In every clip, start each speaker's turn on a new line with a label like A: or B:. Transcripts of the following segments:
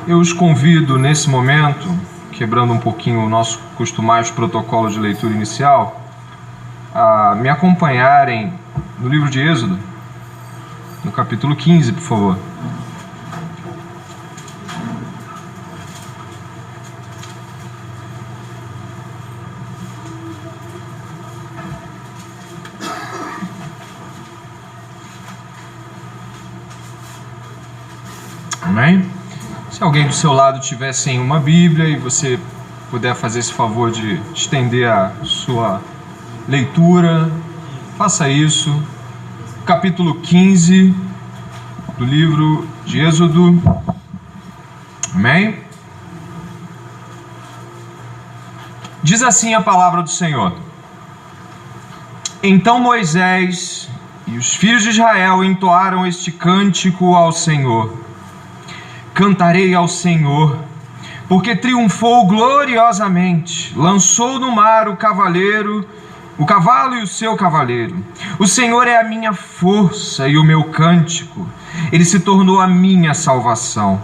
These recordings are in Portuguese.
A: Eu os convido nesse momento, quebrando um pouquinho o nosso costumado protocolo de leitura inicial, a me acompanharem no livro de Êxodo, no capítulo 15, por favor. Amém? Se alguém do seu lado tiver sem uma Bíblia e você puder fazer esse favor de estender a sua leitura, faça isso. Capítulo 15 do livro de Êxodo. Amém? Diz assim a palavra do Senhor: Então Moisés e os filhos de Israel entoaram este cântico ao Senhor. Cantarei ao Senhor, porque triunfou gloriosamente, lançou no mar o cavalo e o seu cavaleiro. O Senhor é a minha força e o meu cântico, ele se tornou a minha salvação.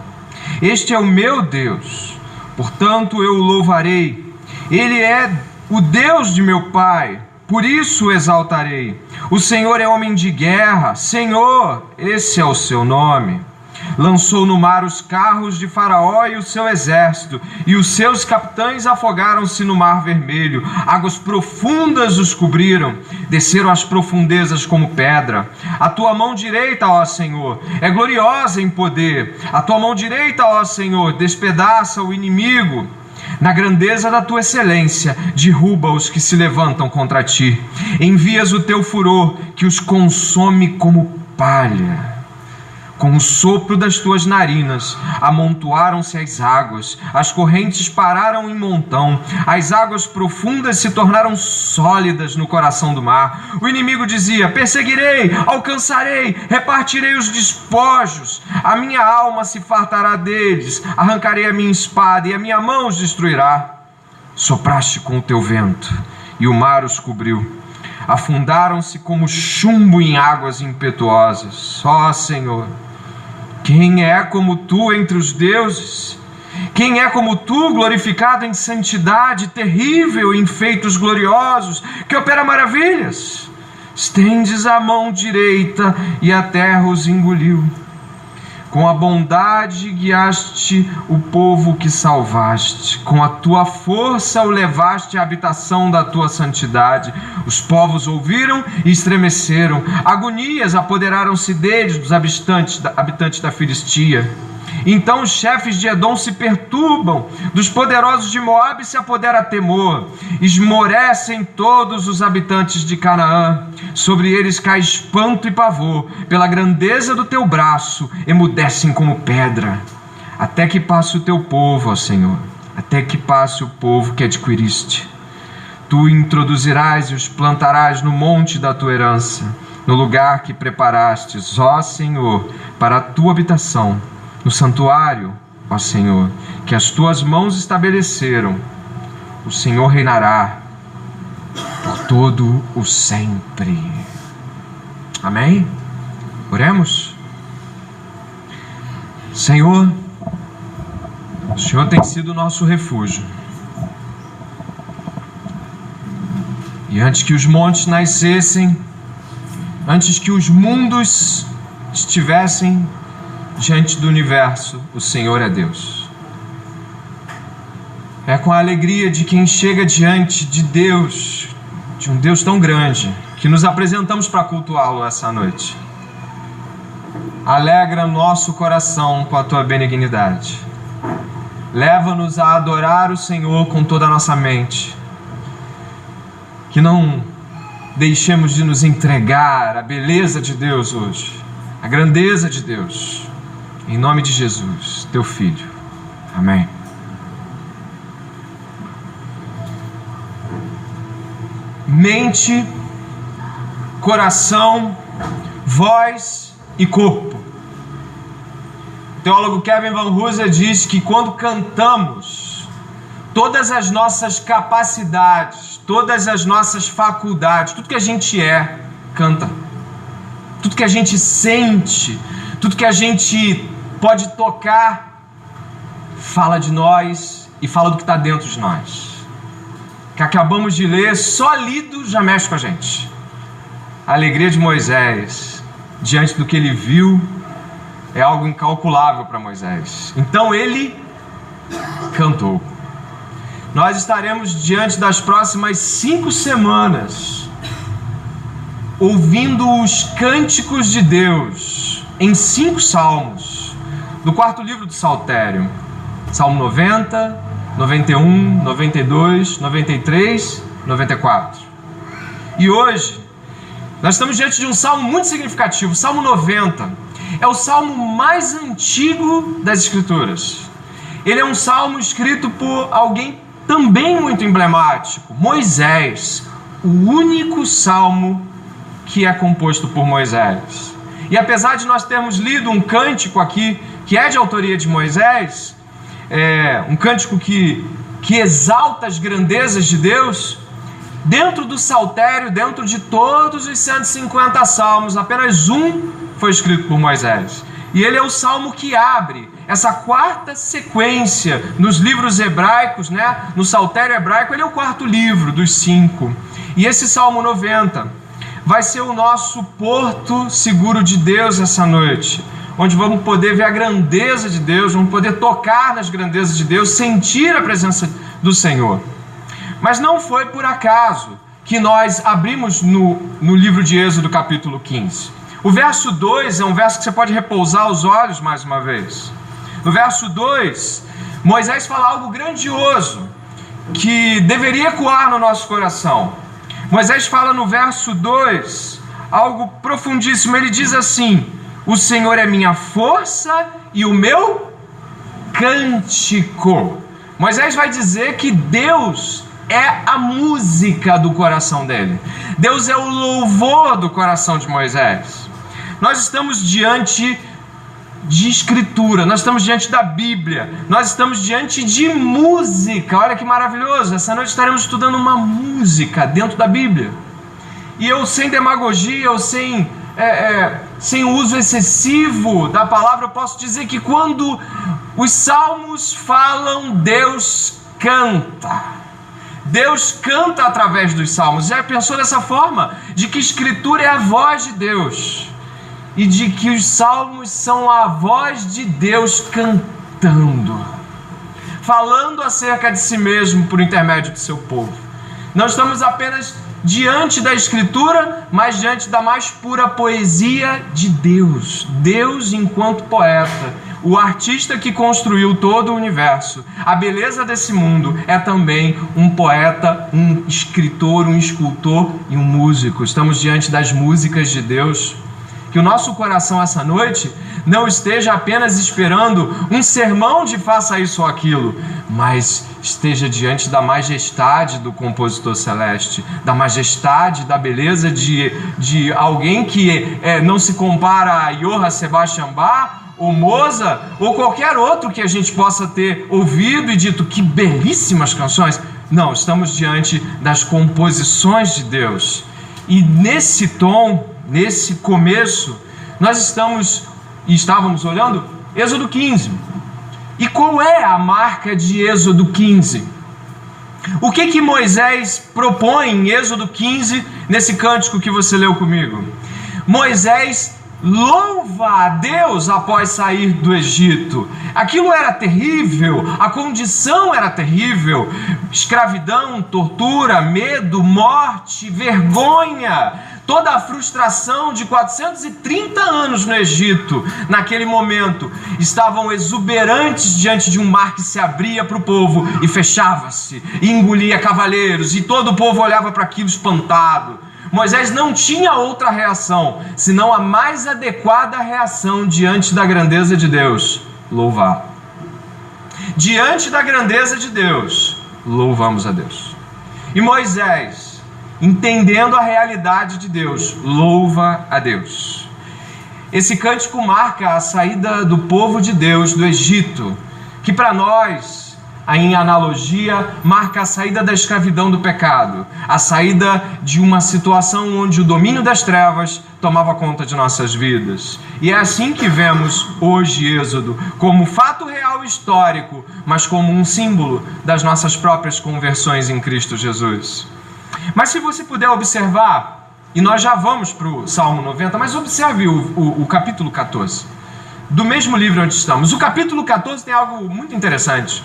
A: Este é o meu Deus, portanto eu o louvarei. Ele é o Deus de meu pai, por isso o exaltarei. O Senhor é homem de guerra, Senhor, esse é o seu nome. Lançou no mar os carros de Faraó e o seu exército, e os seus capitães afogaram-se no mar vermelho. Águas profundas os cobriram, desceram às profundezas como pedra. A tua mão direita, ó Senhor, é gloriosa em poder. A tua mão direita, ó Senhor, despedaça o inimigo. Na grandeza da tua excelência, derruba os que se levantam contra ti. Envias o teu furor, que os consome como palha. Com o sopro das tuas narinas, amontoaram-se as águas, as correntes pararam em montão, as águas profundas se tornaram sólidas no coração do mar. O inimigo dizia: perseguirei, alcançarei, repartirei os despojos, a minha alma se fartará deles, arrancarei a minha espada e a minha mão os destruirá. Sopraste com o teu vento, e o mar os cobriu. Afundaram-se como chumbo em águas impetuosas. Ó Senhor, quem é como tu entre os deuses? Quem é como tu, glorificado em santidade, terrível em feitos gloriosos, que opera maravilhas? Estendes a mão direita e a terra os engoliu. Com a bondade guiaste o povo que salvaste. Com a tua força o levaste à habitação da tua santidade. Os povos ouviram e estremeceram. Agonias apoderaram-se deles, dos habitantes da Filistia. Então os chefes de Edom se perturbam, dos poderosos de Moabe se apodera temor. Esmorecem todos os habitantes de Canaã. Sobre eles cai espanto e pavor. Pela grandeza do teu braço, emudecem como pedra. Até que passe o teu povo, ó Senhor, até que passe o povo que adquiriste. Tu introduzirás e os plantarás no monte da tua herança, no lugar que preparastes, ó Senhor, para a tua habitação. No santuário, ó Senhor, que as tuas mãos estabeleceram, o Senhor reinará por todo o sempre. Amém? Oremos? Senhor, o Senhor tem sido o nosso refúgio. E antes que os montes nascessem, antes que os mundos estivessem diante do universo, o Senhor é Deus. É com a alegria de quem chega diante de Deus, de um Deus tão grande, que nos apresentamos para cultuá-lo essa noite. Alegra nosso coração com a tua benignidade. Leva-nos a adorar o Senhor com toda a nossa mente. Que não deixemos de nos entregar à beleza de Deus hoje, à grandeza de Deus. Em nome de Jesus, teu Filho. Amém. Mente, coração, voz e corpo. O teólogo Kevin Van Hooser diz que quando cantamos, todas as nossas capacidades, todas as nossas faculdades, tudo que a gente é, canta. Tudo que a gente sente, tudo que a gente pode tocar, fala de nós e fala do que está dentro de nós. Que acabamos de ler, só lido já mexe com a gente. A alegria de Moisés, diante do que ele viu, é algo incalculável para Moisés. Então ele cantou. Nós estaremos diante das próximas 5 semanas, ouvindo os cânticos de Deus, em 5 salmos, do 4º livro do Saltério. Salmo 90, 91, 92, 93, 94. E hoje, nós estamos diante de um salmo muito significativo. O Salmo 90 é o salmo mais antigo das Escrituras. Ele é um salmo escrito por alguém também muito emblemático, Moisés, o único salmo que é composto por Moisés. E apesar de nós termos lido um cântico aqui, que é de autoria de Moisés, um cântico que exalta as grandezas de Deus, dentro do Saltério, dentro de todos os 150 salmos, apenas um foi escrito por Moisés. E ele é o salmo que abre essa 4ª sequência nos livros hebraicos, no Saltério hebraico. Ele é o 4º livro dos 5. E esse Salmo 90 vai ser o nosso porto seguro de Deus essa noite, onde vamos poder ver a grandeza de Deus, vamos poder tocar nas grandezas de Deus, sentir a presença do Senhor. Mas não foi por acaso que nós abrimos no livro de Êxodo, capítulo 15. O verso 2 é um verso que você pode repousar os olhos mais uma vez. No verso 2, Moisés fala algo grandioso que deveria ecoar no nosso coração. Moisés fala no verso 2 algo profundíssimo. Ele diz assim: o Senhor é minha força e o meu cântico. Moisés vai dizer que Deus é a música do coração dele. Deus é o louvor do coração de Moisés. Nós estamos diante de Escritura, nós estamos diante da Bíblia, nós estamos diante de música. Olha que maravilhoso, essa noite estaremos estudando uma música dentro da Bíblia. E eu, sem demagogia, ou sem uso excessivo da palavra, eu posso dizer que quando os salmos falam, Deus canta. Deus canta através dos salmos. Já pensou dessa forma? De que Escritura é a voz de Deus, e de que os salmos são a voz de Deus cantando, falando acerca de si mesmo por intermédio do seu povo. Não estamos apenas diante da Escritura, mas diante da mais pura poesia de Deus. Deus enquanto poeta, o artista que construiu todo o universo. A beleza desse mundo é também um poeta, um escritor, um escultor e um músico. Estamos diante das músicas de Deus. Que o nosso coração essa noite não esteja apenas esperando um sermão de faça isso ou aquilo, mas esteja diante da majestade do compositor celeste, da majestade, da beleza de alguém que não se compara a Johann Sebastian Bach, ou Mozart, ou qualquer outro que a gente possa ter ouvido e dito que belíssimas canções. Não, estamos diante das composições de Deus. E nesse tom, nesse começo, nós estávamos olhando Êxodo 15. E qual é a marca de Êxodo 15? O que Moisés propõe em Êxodo 15, nesse cântico que você leu comigo? Moisés louva a Deus após sair do Egito. Aquilo era terrível, a condição era terrível. Escravidão, tortura, medo, morte, vergonha. Toda a frustração de 430 anos no Egito, naquele momento, estavam exuberantes diante de um mar que se abria para o povo e fechava-se, e engolia cavaleiros, e todo o povo olhava para aquilo espantado. Moisés não tinha outra reação, senão a mais adequada reação diante da grandeza de Deus: louvar. Diante da grandeza de Deus, louvamos a Deus. E Moisés, entendendo a realidade de Deus, louva a Deus. Esse cântico marca a saída do povo de Deus do Egito, que para nós em analogia, marca a saída da escravidão do pecado, a saída de uma situação onde o domínio das trevas tomava conta de nossas vidas. E é assim que vemos hoje Êxodo, como fato real histórico, mas como um símbolo das nossas próprias conversões em Cristo Jesus. Mas se você puder observar, e nós já vamos para o Salmo 90, mas observe o capítulo 14, do mesmo livro onde estamos. O capítulo 14 tem algo muito interessante.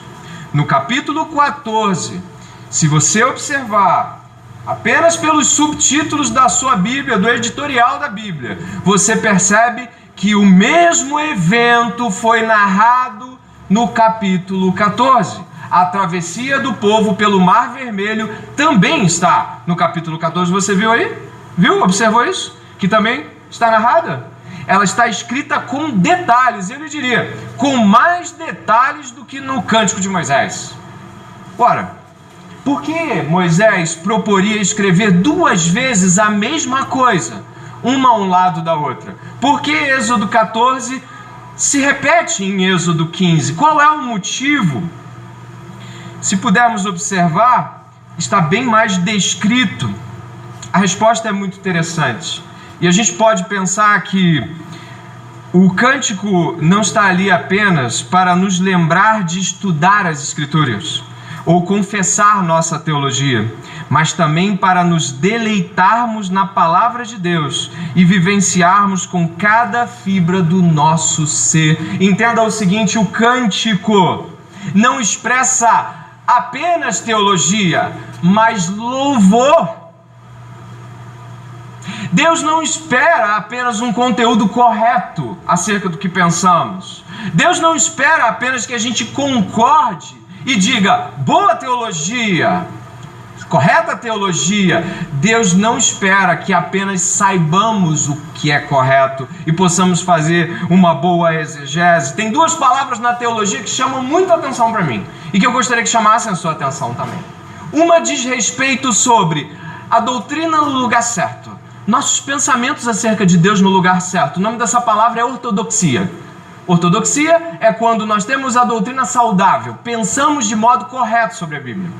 A: No capítulo 14, se você observar apenas pelos subtítulos da sua Bíblia, do editorial da Bíblia, você percebe que o mesmo evento foi narrado no capítulo 14. A travessia do povo pelo Mar Vermelho também está no capítulo 14. Você viu aí? Viu? Observou isso? Que também está narrada? Ela está escrita com detalhes, eu lhe diria, com mais detalhes do que no Cântico de Moisés. Ora, por que Moisés proporia escrever 2 vezes a mesma coisa, uma ao lado da outra? Por que Êxodo 14 se repete em Êxodo 15? Qual é o motivo? Se pudermos observar, está bem mais descrito. A resposta é muito interessante. E a gente pode pensar que o cântico não está ali apenas para nos lembrar de estudar as Escrituras ou confessar nossa teologia, mas também para nos deleitarmos na palavra de Deus e vivenciarmos com cada fibra do nosso ser. Entenda o seguinte: o cântico não expressa apenas teologia, mas louvor. Deus não espera apenas um conteúdo correto acerca do que pensamos. Deus não espera apenas que a gente concorde e diga boa teologia, correta teologia. Deus não espera que apenas saibamos o que é correto e possamos fazer uma boa exegese. Tem 2 palavras na teologia que chamam muita atenção para mim e que eu gostaria que chamassem a sua atenção também. Uma diz respeito sobre a doutrina no lugar certo, nossos pensamentos acerca de Deus no lugar certo. O nome dessa palavra é ortodoxia. Ortodoxia é quando nós temos a doutrina saudável, pensamos de modo correto sobre a Bíblia.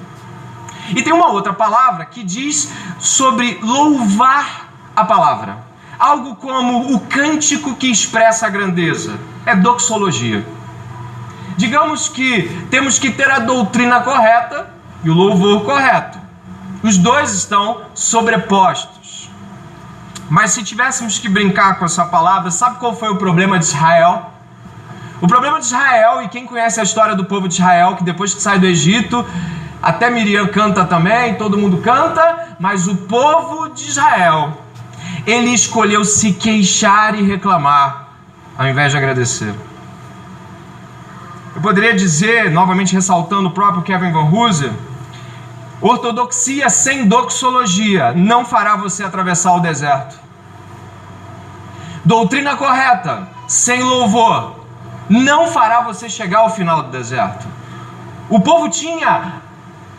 A: E tem uma outra palavra que diz sobre louvar a palavra. Algo como o cântico que expressa a grandeza. É doxologia. Digamos que temos que ter a doutrina correta e o louvor correto. Os 2 estão sobrepostos. Mas se tivéssemos que brincar com essa palavra, sabe qual foi o problema de Israel? O problema de Israel, e quem conhece a história do povo de Israel, que depois que sai do Egito, até Miriam canta também, todo mundo canta, mas o povo de Israel, ele escolheu se queixar e reclamar, ao invés de agradecer. Eu poderia dizer, novamente ressaltando o próprio Kevin Van Hooser, ortodoxia sem doxologia não fará você atravessar o deserto. Doutrina correta sem louvor não fará você chegar ao final do deserto. O povo tinha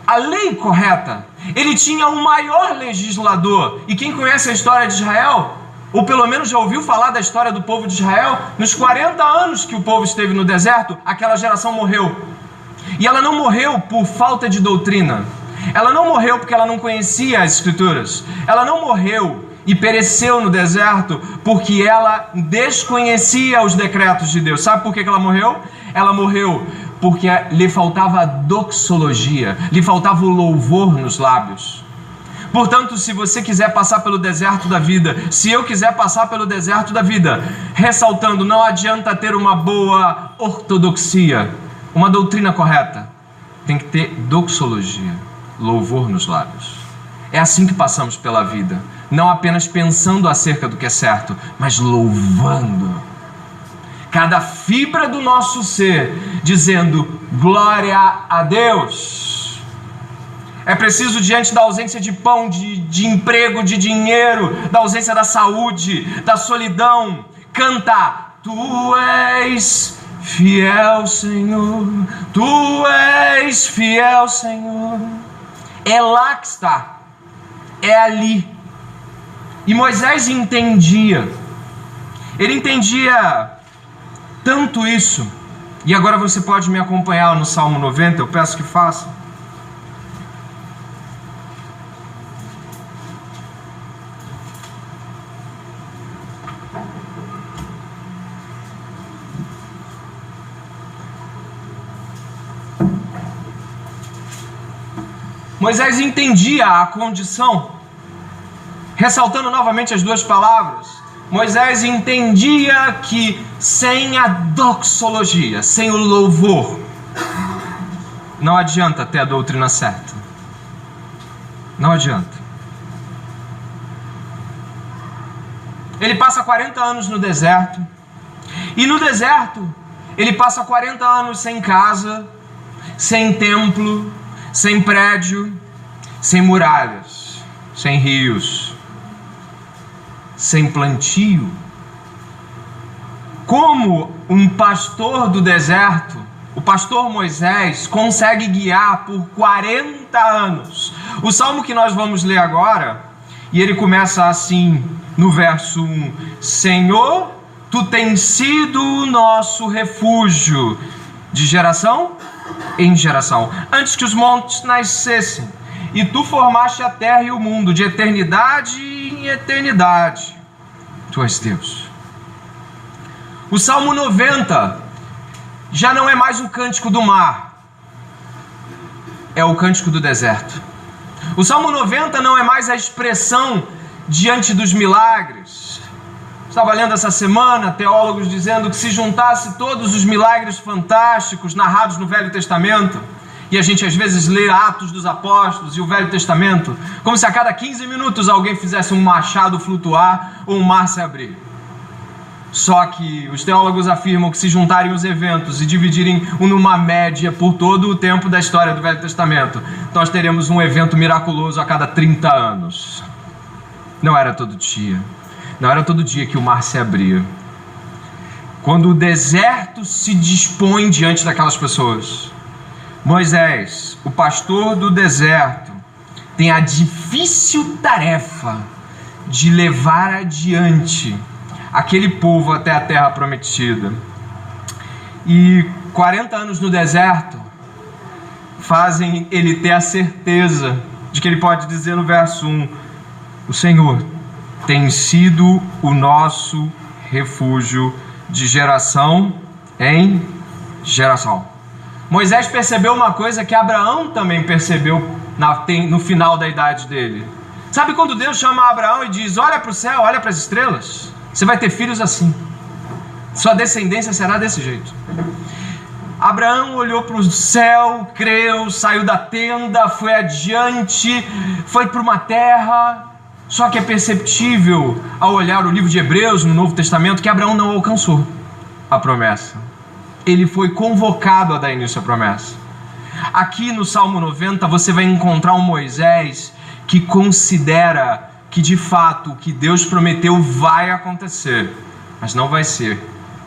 A: a lei correta, ele tinha o maior legislador. E quem conhece a história de Israel, ou pelo menos já ouviu falar da história do povo de Israel, nos 40 anos que o povo esteve no deserto, aquela geração morreu. E ela não morreu por falta de doutrina. Ela não morreu porque ela não conhecia as Escrituras. Ela não morreu e pereceu no deserto porque ela desconhecia os decretos de Deus. Sabe por que ela morreu? Ela morreu porque lhe faltava a doxologia, lhe faltava o louvor nos lábios. Portanto, se você quiser passar pelo deserto da vida, se eu quiser passar pelo deserto da vida, ressaltando, não adianta ter uma boa ortodoxia, uma doutrina correta. Tem que ter doxologia, louvor nos lábios. É assim que passamos pela vida, não apenas pensando acerca do que é certo, mas louvando. Cada fibra do nosso ser, dizendo glória a Deus. É preciso, diante da ausência de pão, de emprego, de dinheiro, da ausência da saúde, da solidão, cantar: Tu és fiel, Senhor, Tu és fiel, Senhor. É lá que está, é ali. E Moisés entendia, ele entendia tanto isso, E agora você pode me acompanhar no Salmo 90, eu peço que faça. Moisés entendia a condição, ressaltando novamente as duas palavras. Moisés entendia que sem a doxologia, sem o louvor, não adianta ter a doutrina certa. Não adianta. Ele passa 40 anos no deserto, e no deserto ele passa 40 anos sem casa, sem templo, sem prédio, sem muralhas, sem rios, sem plantio. Como um pastor do deserto, o pastor Moisés consegue guiar por 40 anos. O salmo que nós vamos ler agora, e ele começa assim no verso 1: Senhor, tu tens sido o nosso refúgio de geração em geração, antes que os montes nascessem, e tu formaste a terra e o mundo, de eternidade em eternidade. Tu és Deus. O Salmo 90 já não é mais o cântico do mar, é o cântico do deserto. O Salmo 90 não é mais a expressão diante dos milagres. Estava lendo essa semana teólogos dizendo que se juntasse todos os milagres fantásticos narrados no Velho Testamento, e a gente às vezes lê Atos dos Apóstolos e o Velho Testamento, como se a cada 15 minutos alguém fizesse um machado flutuar ou um mar se abrir. Só que os teólogos afirmam que se juntarem os eventos e dividirem numa média por todo o tempo da história do Velho Testamento, nós teremos um evento miraculoso a cada 30 anos. Não era todo dia. Não era todo dia que o mar se abria. Quando o deserto se dispõe diante daquelas pessoas, Moisés, o pastor do deserto, tem a difícil tarefa de levar adiante aquele povo até a terra prometida. E 40 anos no deserto fazem ele ter a certeza de que ele pode dizer no verso 1: o Senhor tem sido o nosso refúgio de geração em geração. Moisés percebeu uma coisa que Abraão também percebeu no final da idade dele. Sabe quando Deus chama Abraão e diz: olha para o céu, olha para as estrelas, você vai ter filhos assim, sua descendência será desse jeito. Abraão olhou para o céu, creu, saiu da tenda, foi adiante, foi para uma terra. Só que é perceptível ao olhar o livro de Hebreus no Novo Testamento que Abraão não alcançou a promessa. Ele foi convocado a dar início à promessa. Aqui no Salmo 90 você vai encontrar um Moisés que considera que de fato o que Deus prometeu vai acontecer, mas não vai ser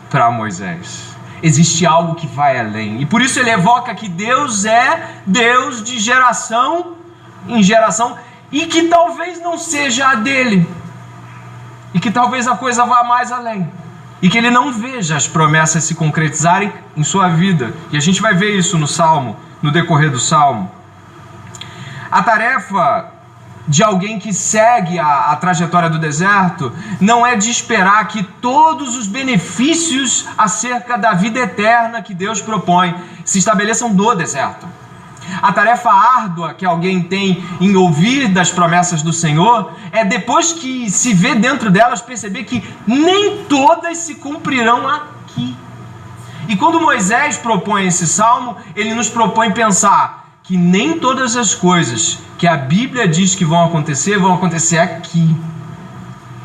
A: para Moisés. Existe algo que vai além, e por isso ele evoca que Deus é Deus de geração em geração, e que talvez não seja a dele, e que talvez a coisa vá mais além, e que ele não veja as promessas se concretizarem em sua vida. E a gente vai ver isso no Salmo, no decorrer do Salmo. A tarefa de alguém que segue a trajetória do deserto não é de esperar que todos os benefícios acerca da vida eterna que Deus propõe se estabeleçam no deserto. A tarefa árdua que alguém tem em ouvir das promessas do Senhor é, depois que se vê dentro delas, perceber que nem todas se cumprirão aqui. E quando Moisés propõe esse salmo, ele nos propõe pensar que nem todas as coisas que a Bíblia diz que vão acontecer aqui.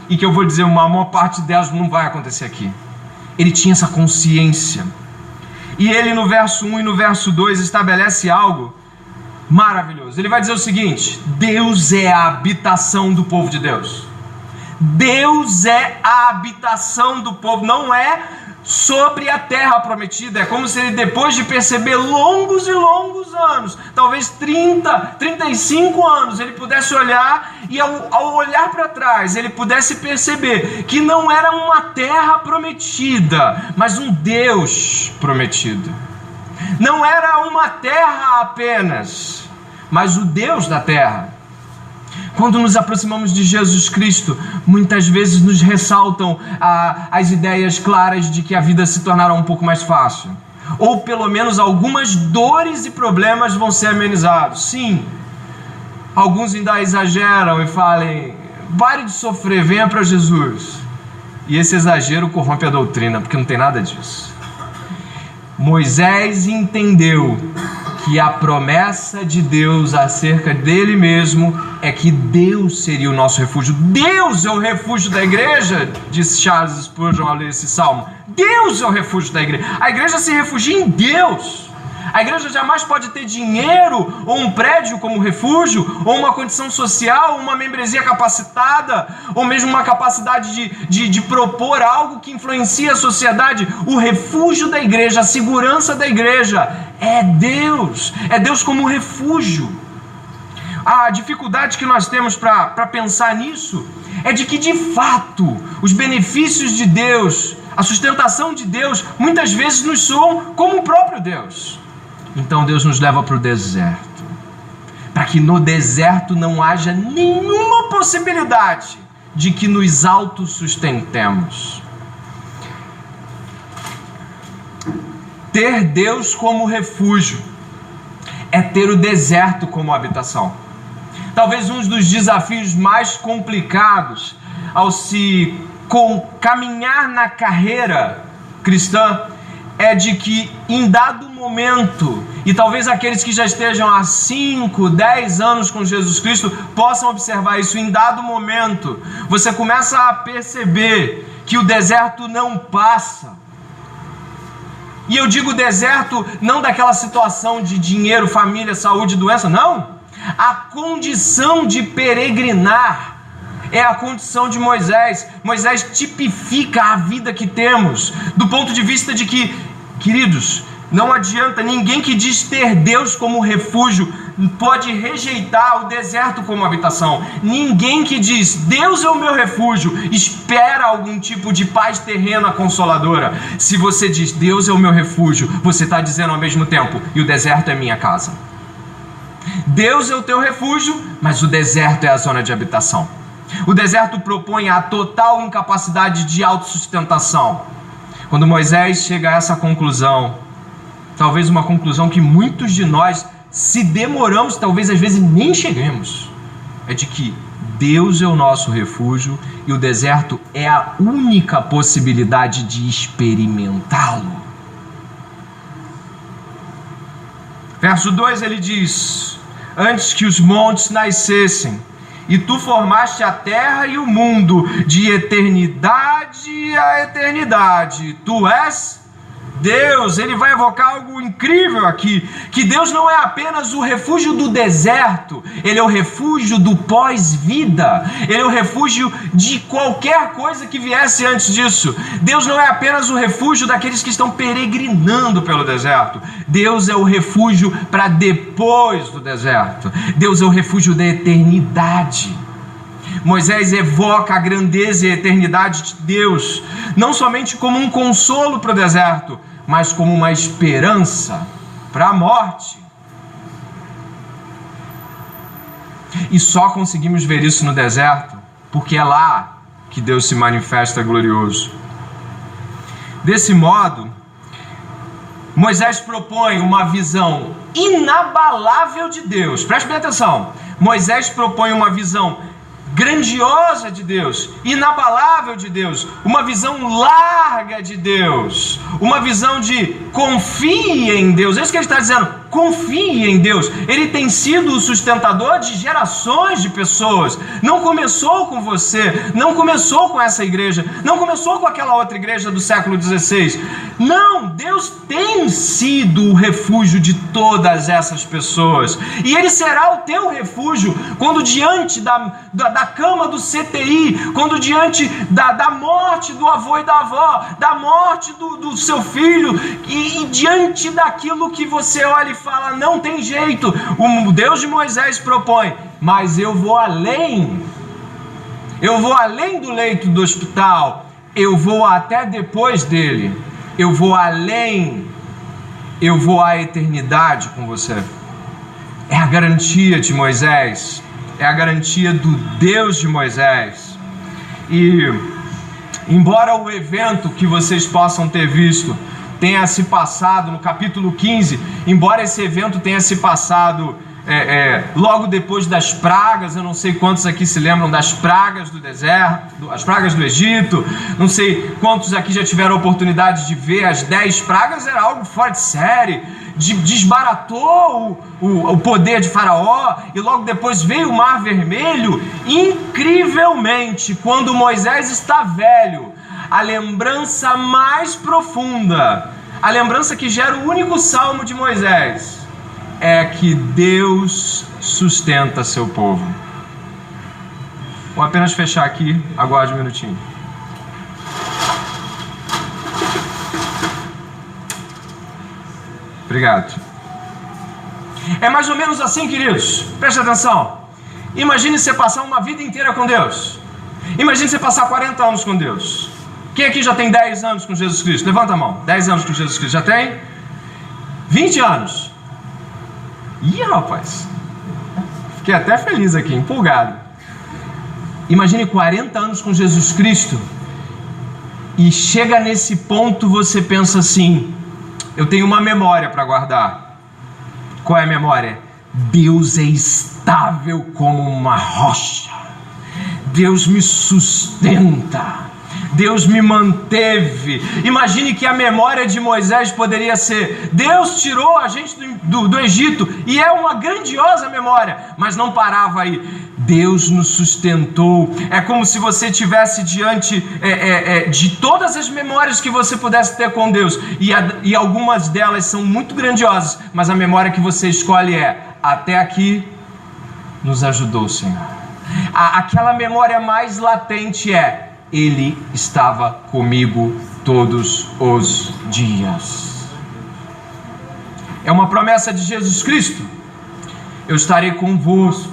A: E que eu vou dizer, uma maior parte delas não vai acontecer aqui. Ele tinha essa consciência. E ele no verso 1 e no verso 2 estabelece algo maravilhoso. Ele vai dizer o seguinte: Deus é a habitação do povo de Deus. Deus é a habitação do povo, não é sobre a terra prometida. É como se ele, depois de perceber longos e longos anos, talvez 30, 35 anos, ele pudesse olhar e ao olhar para trás ele pudesse perceber que não era uma terra prometida, mas um Deus prometido. Não era uma terra apenas, mas o Deus da terra. Quando nos aproximamos de Jesus Cristo, muitas vezes nos ressaltam as ideias claras de que a vida se tornará um pouco mais fácil. Ou pelo menos algumas dores e problemas vão ser amenizados. Sim, alguns ainda exageram e falam: pare de sofrer, venha para Jesus. E esse exagero corrompe a doutrina, porque não tem nada disso. Moisés entendeu que a promessa de Deus acerca dele mesmo é que Deus seria o nosso refúgio. Deus é o refúgio da igreja, disse Charles Spurgeon ao ler esse salmo. Deus é o refúgio da igreja. A igreja se refugia em Deus. A igreja jamais pode ter dinheiro, ou um prédio como refúgio, ou uma condição social, uma membresia capacitada, ou mesmo uma capacidade de propor algo que influencia a sociedade. O refúgio da igreja, a segurança da igreja é Deus como refúgio. A dificuldade que nós temos para pensar nisso é de que, de fato, os benefícios de Deus, a sustentação de Deus, muitas vezes nos soam como o próprio Deus. Então Deus nos leva para o deserto, para que no deserto não haja nenhuma possibilidade de que nos autossustentemos. Ter Deus como refúgio é ter o deserto como habitação. Talvez um dos desafios mais complicados ao se caminhar na carreira cristã é de que em dado momento, e talvez aqueles que já estejam há 5, 10 anos com Jesus Cristo possam observar isso, em dado momento você começa a perceber que o deserto não passa. E eu digo deserto não daquela situação de dinheiro, família, saúde, doença, não. A condição de peregrinar é a condição de Moisés. Moisés tipifica a vida que temos, do ponto de vista de que, queridos, não adianta, ninguém que diz ter Deus como refúgio pode rejeitar o deserto como habitação. Ninguém que diz Deus é o meu refúgio espera algum tipo de paz terrena consoladora. Se você diz Deus é o meu refúgio, você está dizendo ao mesmo tempo: e o deserto é minha casa. Deus é o teu refúgio, mas o deserto é a zona de habitação. O deserto propõe a total incapacidade de autossustentação. Quando Moisés chega a essa conclusão, talvez uma conclusão que muitos de nós, se demoramos, talvez às vezes nem cheguemos, é de que Deus é o nosso refúgio e o deserto é a única possibilidade de experimentá-lo. Verso 2 ele diz: antes que os montes nascessem, e tu formaste a terra e o mundo, de eternidade a eternidade, tu és Deus. Ele vai evocar algo incrível aqui, que Deus não é apenas o refúgio do deserto, Ele é o refúgio do pós-vida, Ele é o refúgio de qualquer coisa que viesse antes disso. Deus não é apenas o refúgio daqueles que estão peregrinando pelo deserto, Deus é o refúgio para depois do deserto, Deus é o refúgio da eternidade. Moisés evoca a grandeza e a eternidade de Deus, não somente como um consolo para o deserto, mas como uma esperança para a morte. E só conseguimos ver isso no deserto, porque é lá que Deus se manifesta glorioso. Desse modo, Moisés propõe uma visão inabalável de Deus. Preste bem atenção. Moisés propõe uma visão grandiosa de Deus, inabalável de Deus, uma visão larga de Deus, uma visão de confie em Deus. É isso que ele está dizendo, confie em Deus. Ele tem sido o sustentador de gerações de pessoas. Não começou com você, não começou com essa igreja, não começou com aquela outra igreja do século XVI. Não, Deus tem tem sido o refúgio de todas essas pessoas. E Ele será o teu refúgio quando diante da cama do CTI, quando diante da morte do avô e da avó, da morte do seu filho, e diante daquilo que você olha e fala, não tem jeito, o Deus de Moisés propõe, mas eu vou além. Eu vou além do leito do hospital, eu vou até depois dele, eu vou além, eu vou à eternidade com você. É a garantia de Moisés, é a garantia do Deus de Moisés. E embora o evento que vocês possam ter visto tenha se passado no capítulo 15, embora esse evento tenha se passado logo depois das pragas, eu não sei quantos aqui se lembram das pragas do deserto, as pragas do Egito, não sei quantos aqui já tiveram a oportunidade de ver as 10 pragas, era algo fora de série, desbaratou o poder de Faraó, e logo depois veio o Mar Vermelho. Incrivelmente, quando Moisés está velho, a lembrança mais profunda, a lembrança que gera o único salmo de Moisés, é que Deus sustenta seu povo. Vou apenas fechar aqui, aguarde um minutinho. Obrigado. É mais ou menos assim, queridos. Preste atenção. Imagine você passar uma vida inteira com Deus. Imagine você passar 40 anos com Deus. Quem aqui já tem 10 anos com Jesus Cristo? Levanta a mão. 10 anos com Jesus Cristo. Já tem? 20 anos. Ih, rapaz, fiquei até feliz aqui, empolgado. Imagine 40 anos com Jesus Cristo e chega nesse ponto, você pensa assim, eu tenho uma memória para guardar. Qual é a memória? Deus é estável como uma rocha. Deus me sustenta. Deus me manteve. Imagine que a memória de Moisés poderia ser: Deus tirou a gente do Egito, e é uma grandiosa memória, mas não parava aí. Deus nos sustentou. É como se você tivesse diante de todas as memórias que você pudesse ter com Deus, e algumas delas são muito grandiosas, mas a memória que você escolhe é: até aqui nos ajudou o Senhor. Aquela memória mais latente é: Ele estava comigo todos os dias. É uma promessa de Jesus Cristo. Eu estarei convosco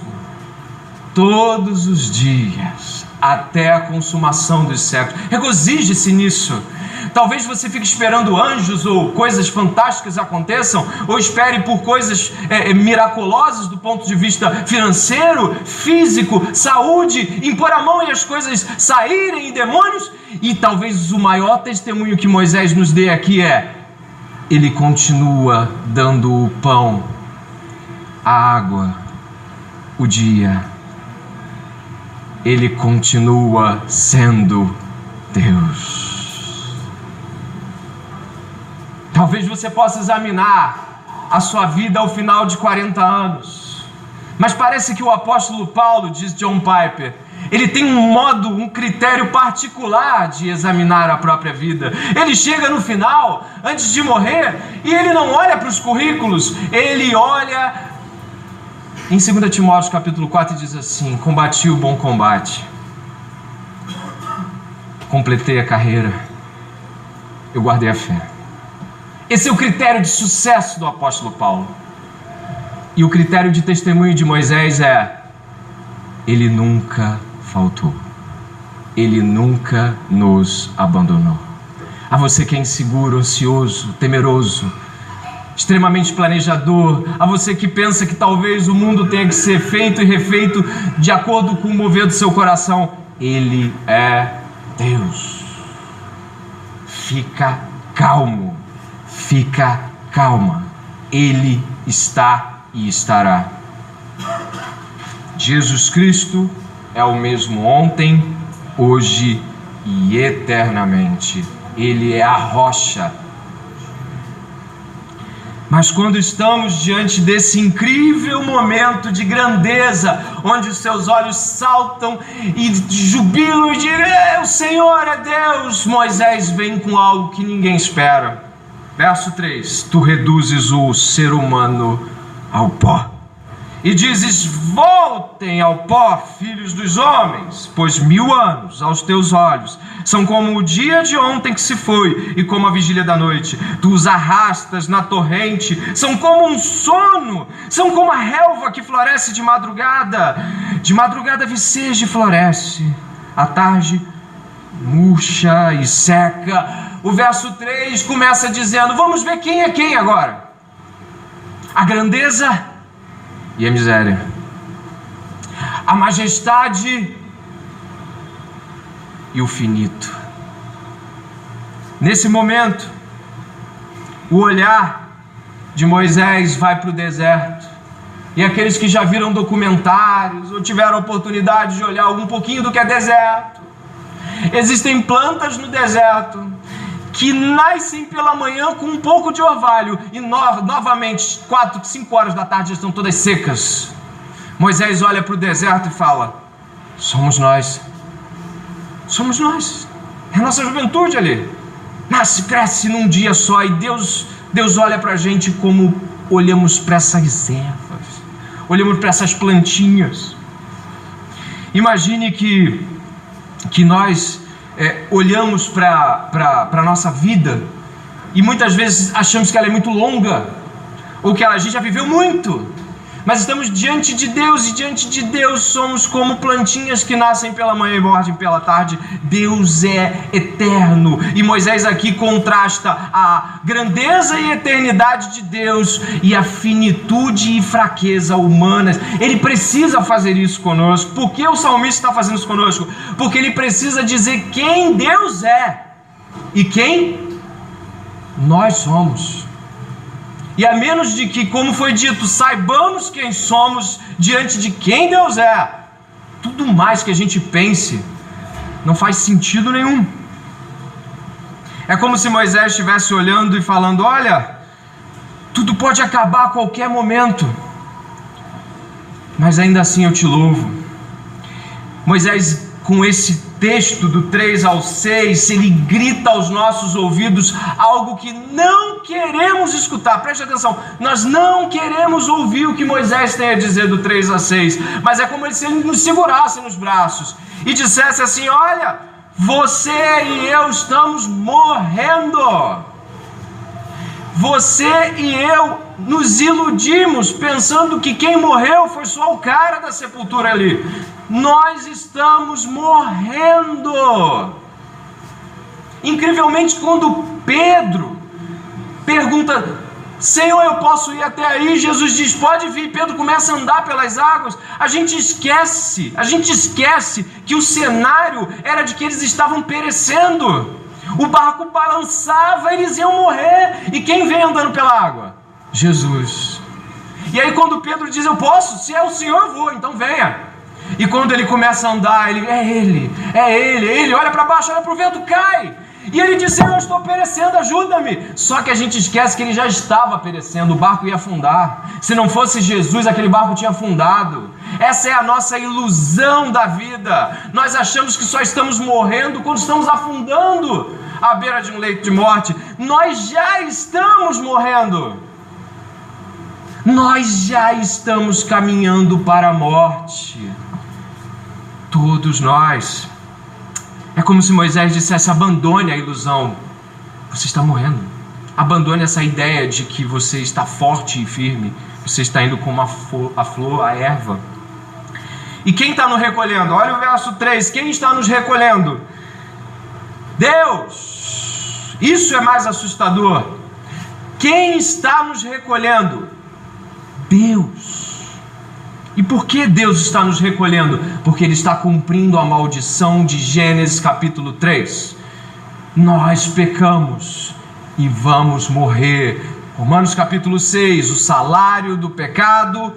A: todos os dias, até a consumação dos séculos. Regozije-se nisso. Talvez você fique esperando anjos ou coisas fantásticas aconteçam, ou espere por coisas miraculosas do ponto de vista financeiro, físico, saúde, impor a mão e as coisas saírem, e demônios. E talvez o maior testemunho que Moisés nos dê aqui é: ele continua dando o pão, a água, o dia. Ele continua sendo Deus. Talvez você possa examinar a sua vida ao final de 40 anos, mas parece que o apóstolo Paulo, diz John Piper, ele tem um critério particular de examinar a própria vida. Ele chega no final, antes de morrer, e ele não olha para os currículos, ele olha em 2 Timóteo capítulo 4 e diz assim: combati o bom combate, completei a carreira, eu guardei a fé. Esse é o critério de sucesso do apóstolo Paulo. E o critério de testemunho de Moisés é: ele nunca faltou, ele nunca nos abandonou. A você que é inseguro, ansioso, temeroso, extremamente planejador, a você que pensa que talvez o mundo tenha que ser feito e refeito de acordo com o mover do seu coração, Ele é Deus. Fica calmo, fica calma, Ele está e estará. Jesus Cristo é o mesmo ontem, hoje e eternamente. Ele é a rocha. Mas quando estamos diante desse incrível momento de grandeza, onde os seus olhos saltam e jubilam e dizem: o Senhor é Deus, Moisés vem com algo que ninguém espera. Verso 3: tu reduzes o ser humano ao pó e dizes: voltem ao pó, filhos dos homens, pois 1000 anos aos teus olhos são como o dia de ontem que se foi e como a vigília da noite. Tu os arrastas na torrente, são como um sono, são como a relva que floresce de madrugada viceja e floresce, à tarde murcha e seca. O verso 3 começa dizendo: vamos ver quem é quem agora. A grandeza e a miséria, a majestade e o finito. Nesse momento, o olhar de Moisés vai para o deserto, e aqueles que já viram documentários ou tiveram a oportunidade de olhar um pouquinho do que é deserto, existem plantas no deserto que nascem pela manhã com um pouco de orvalho e novamente 4, 5 horas da tarde estão todas secas. Moisés olha para o deserto e fala: somos nós, é a nossa juventude ali, nasce, cresce num dia só. E Deus olha para a gente como olhamos para essas ervas, olhamos para essas plantinhas. Imagine que nós olhamos para a nossa vida e muitas vezes achamos que ela é muito longa, ou que a gente já viveu muito, mas estamos diante de Deus, e diante de Deus somos como plantinhas que nascem pela manhã e morrem pela tarde. Deus é eterno, e Moisés aqui contrasta a grandeza e eternidade de Deus e a finitude e fraqueza humanas. Ele precisa fazer isso conosco. Por que o salmista está fazendo isso conosco? Porque ele precisa dizer quem Deus é e quem nós somos. E a menos de que, como foi dito, saibamos quem somos diante de quem Deus é, tudo mais que a gente pense não faz sentido nenhum. É como se Moisés estivesse olhando e falando: olha, tudo pode acabar a qualquer momento, mas ainda assim eu te louvo. Moisés, com esse texto do 3 ao 6, ele grita aos nossos ouvidos algo que não queremos escutar. Preste atenção, nós não queremos ouvir o que Moisés tem a dizer do 3 a 6, mas é como se ele nos segurasse nos braços e dissesse assim: olha, você e eu estamos morrendo. Você e eu nos iludimos pensando que quem morreu foi só o cara da sepultura ali. Nós estamos morrendo. Incrivelmente, quando Pedro pergunta: Senhor, eu posso ir até aí? Jesus diz: pode vir. Pedro começa a andar pelas águas. A gente esquece que o cenário era de que eles estavam perecendo. O barco balançava, eles iam morrer. E quem vem andando pela água? Jesus. E aí quando Pedro diz: eu posso, se é o Senhor eu vou, então venha. E quando ele começa a andar, ele olha para baixo, olha para o vento, cai. E ele diz: Senhor, eu estou perecendo, ajuda-me. Só que a gente esquece que ele já estava perecendo, o barco ia afundar. Se não fosse Jesus, aquele barco tinha afundado. Essa é a nossa ilusão da vida. Nós achamos que só estamos morrendo quando estamos afundando à beira de um leito de morte. Nós já estamos morrendo. Nós já estamos caminhando para a morte. Todos nós. É como se Moisés dissesse: abandone a ilusão, você está morrendo. Abandone essa ideia de que você está forte e firme, você está indo como a flor, a erva. E quem está nos recolhendo? Olha o verso 3, quem está nos recolhendo? Deus. Isso é mais assustador. Quem está nos recolhendo? Deus. E por que Deus está nos recolhendo? Porque Ele está cumprindo a maldição de Gênesis capítulo 3. Nós pecamos e vamos morrer. Romanos capítulo 6, o salário do pecado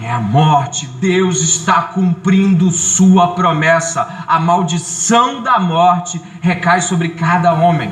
A: é a morte. Deus está cumprindo sua promessa. A maldição da morte recai sobre cada homem.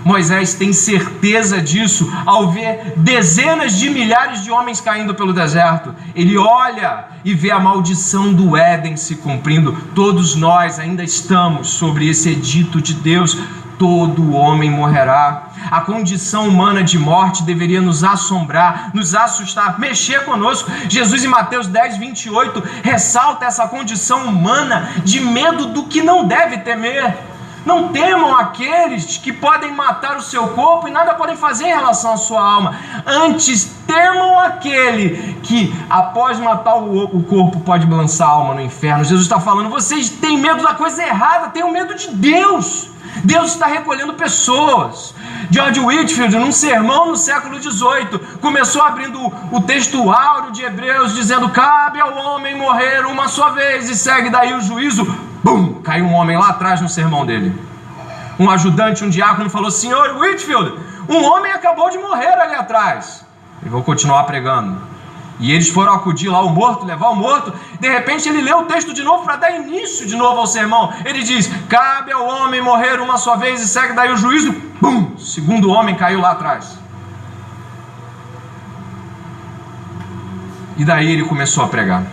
A: Moisés tem certeza disso ao ver dezenas de milhares de homens caindo pelo deserto. Ele olha e vê a maldição do Éden se cumprindo. Todos nós ainda estamos sobre esse edito de Deus. todo homem morrerá. A condição humana de morte deveria nos assombrar, nos assustar, mexer conosco. Jesus, em Mateus 10, 28, ressalta essa condição humana de medo do que não deve temer. Não temam aqueles que podem matar o seu corpo e nada podem fazer em relação à sua alma. Antes, temam aquele que, após matar o corpo, pode lançar a alma no inferno. Jesus está falando, vocês têm medo da coisa errada, tenham medo de Deus. Deus está recolhendo pessoas. George Whitefield, num sermão no século XVIII, começou abrindo o texto áureo de Hebreus, dizendo, cabe ao homem morrer uma só vez, e segue daí o juízo. Bum! Caiu um homem lá atrás no sermão dele. Um ajudante, um diácono falou, senhor Whitefield, um homem acabou de morrer ali atrás. E vou continuar pregando. E eles foram acudir lá o morto, levar o morto. De repente ele leu o texto de novo para dar início de novo ao sermão. Ele diz, cabe ao homem morrer uma só vez e segue daí o juízo. Bum! O segundo homem caiu lá atrás. E daí ele começou a pregar.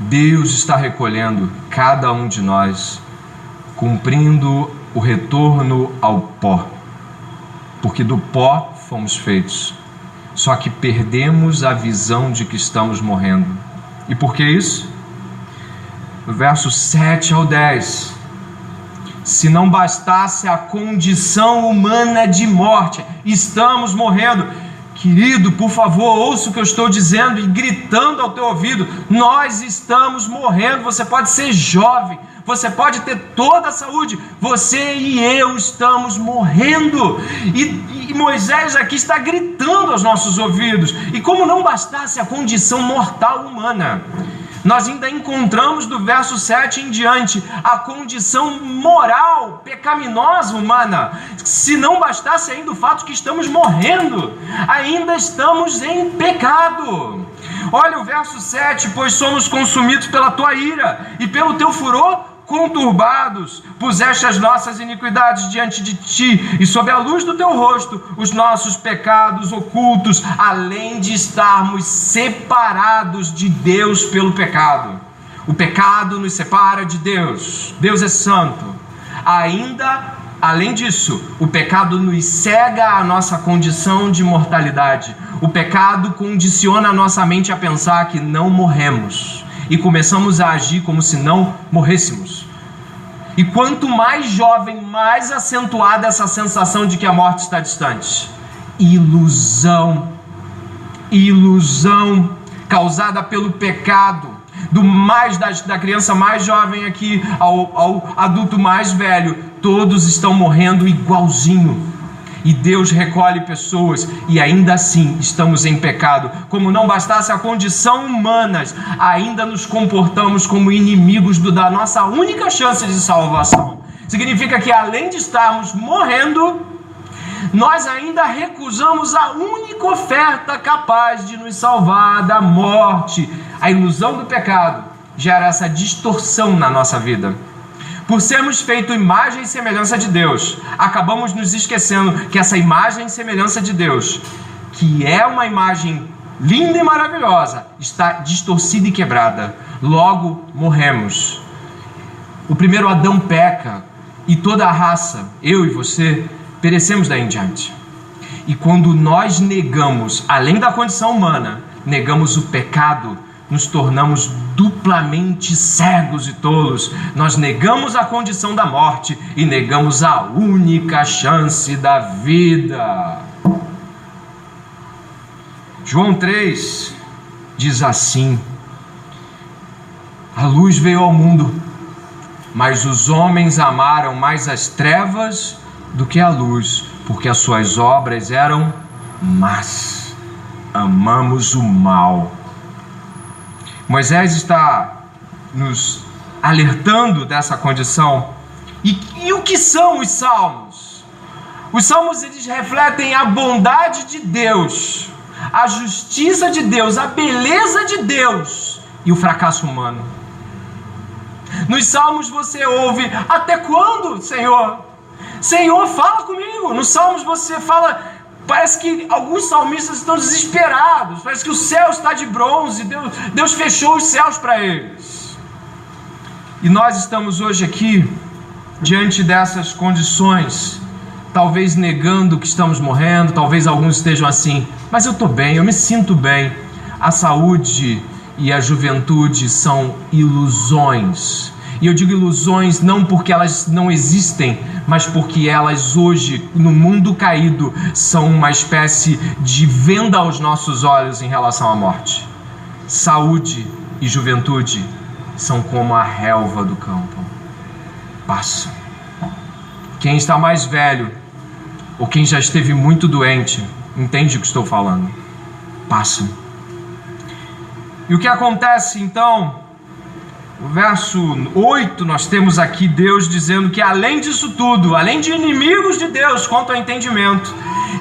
A: Deus está recolhendo cada um de nós, cumprindo o retorno ao pó. Porque do pó fomos feitos. Só que perdemos a visão de que estamos morrendo. E por que isso? No verso 7 ao 10. Se não bastasse a condição humana de morte, estamos morrendo. Querido, por favor, ouça o que eu estou dizendo e gritando ao teu ouvido. Nós estamos morrendo. Você pode ser jovem, você pode ter toda a saúde, você e eu estamos morrendo. E Moisés aqui está gritando aos nossos ouvidos. E como não bastasse a condição mortal humana, nós ainda encontramos do verso 7 em diante a condição moral, pecaminosa humana. Se não bastasse ainda o fato que estamos morrendo, ainda estamos em pecado. Olha o verso 7, pois somos consumidos pela tua ira e pelo teu furor conturbados, puseste as nossas iniquidades diante de ti, e sob a luz do teu rosto, os nossos pecados ocultos, além de estarmos separados de Deus pelo pecado. O pecado nos separa de Deus. Deus é santo. Ainda, além disso, o pecado nos cega a nossa condição de mortalidade. O pecado condiciona a nossa mente a pensar que não morremos. E começamos a agir como se não morrêssemos. E quanto mais jovem, mais acentuada essa sensação de que a morte está distante. Ilusão causada pelo pecado, da criança mais jovem aqui ao adulto mais velho, todos estão morrendo igualzinho. E Deus recolhe pessoas e ainda assim estamos em pecado. Como não bastasse a condição humana, ainda nos comportamos como inimigos da nossa única chance de salvação. Significa que além de estarmos morrendo, nós ainda recusamos a única oferta capaz de nos salvar da morte. A ilusão do pecado gera essa distorção na nossa vida. Por sermos feitos imagem e semelhança de Deus, acabamos nos esquecendo que essa imagem e semelhança de Deus, que é uma imagem linda e maravilhosa, está distorcida e quebrada. Logo, morremos. O primeiro Adão peca e toda a raça, eu e você, perecemos daí em diante. E quando nós negamos, além da condição humana, negamos o pecado, nos tornamos duplamente cegos e tolos. Nós negamos a condição da morte e negamos a única chance da vida. João 3 diz assim: a luz veio ao mundo, mas os homens amaram mais as trevas do que a luz, porque as suas obras eram más. Amamos o mal. Moisés está nos alertando dessa condição. E o que são os salmos? Os salmos, eles refletem a bondade de Deus, a justiça de Deus, a beleza de Deus e o fracasso humano. Nos salmos você ouve: até quando, Senhor? Senhor, fala comigo. Nos salmos você fala... Parece que alguns salmistas estão desesperados. Parece que o céu está de bronze. Deus fechou os céus para eles. E nós estamos hoje aqui diante dessas condições, talvez negando que estamos morrendo, talvez alguns estejam assim, mas eu estou bem, eu me sinto bem. A saúde e a juventude são ilusões. E eu digo ilusões não porque elas não existem, mas porque elas hoje, no mundo caído, são uma espécie de venda aos nossos olhos em relação à morte. Saúde e juventude são como a relva do campo. Passam. Quem está mais velho, ou quem já esteve muito doente, entende o que estou falando. Passam. E o que acontece então? No verso 8 nós temos aqui Deus dizendo que além disso tudo, além de inimigos de Deus quanto ao entendimento,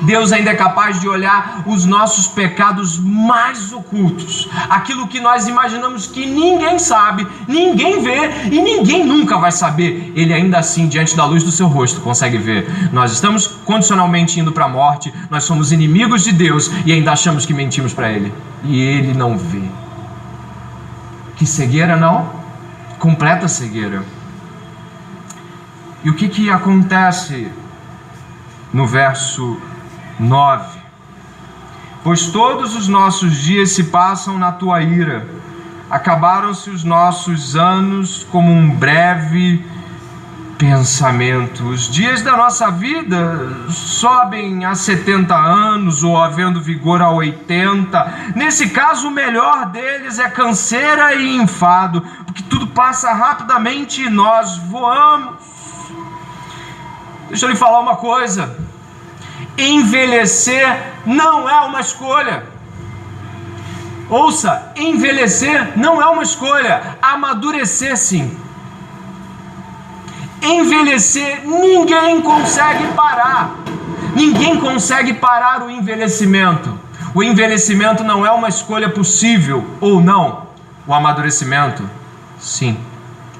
A: Deus ainda é capaz de olhar os nossos pecados mais ocultos, aquilo que nós imaginamos que ninguém sabe, ninguém vê e ninguém nunca vai saber. Ele ainda assim, diante da luz do seu rosto, consegue ver. Nós estamos condicionalmente indo para a morte, nós somos inimigos de Deus e ainda achamos que mentimos para Ele, e Ele não vê. Que cegueira, não? Completa cegueira. E o que acontece no verso 9? Pois todos os nossos dias se passam na tua ira, acabaram-se os nossos anos como um breve pensamento. Os dias da nossa vida sobem a 70 anos ou havendo vigor a 80. Nesse caso, o melhor deles é canseira e enfado, porque tudo passa rapidamente e nós voamos. Deixa eu lhe falar uma coisa. Envelhecer não é uma escolha. Ouça, envelhecer não é uma escolha. Amadurecer, sim. Envelhecer, ninguém consegue parar. Ninguém consegue parar o envelhecimento. O envelhecimento não é uma escolha possível ou não. O amadurecimento, sim,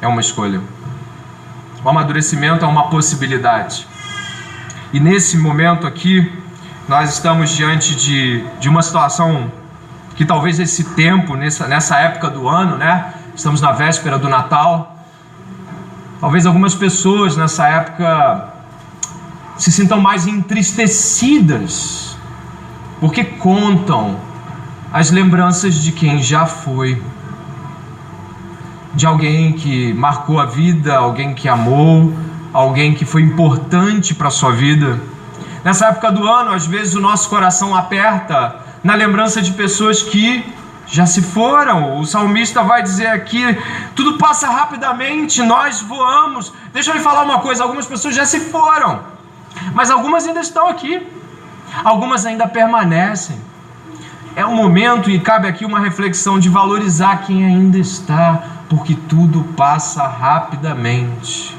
A: é uma escolha. O amadurecimento é uma possibilidade. E nesse momento aqui, nós estamos diante de uma situação que talvez esse tempo, nessa época do ano, né? Estamos na véspera do Natal. Talvez algumas pessoas nessa época se sintam mais entristecidas, porque contam as lembranças de quem já foi, de alguém que marcou a vida, alguém que amou, alguém que foi importante para a sua vida. Nessa época do ano, às vezes o nosso coração aperta na lembrança de pessoas que já se foram. O salmista vai dizer aqui, tudo passa rapidamente, nós voamos. Deixa eu lhe falar uma coisa, algumas pessoas já se foram, mas algumas ainda estão aqui, algumas ainda permanecem. É um momento, e cabe aqui uma reflexão, de valorizar quem ainda está, porque tudo passa rapidamente,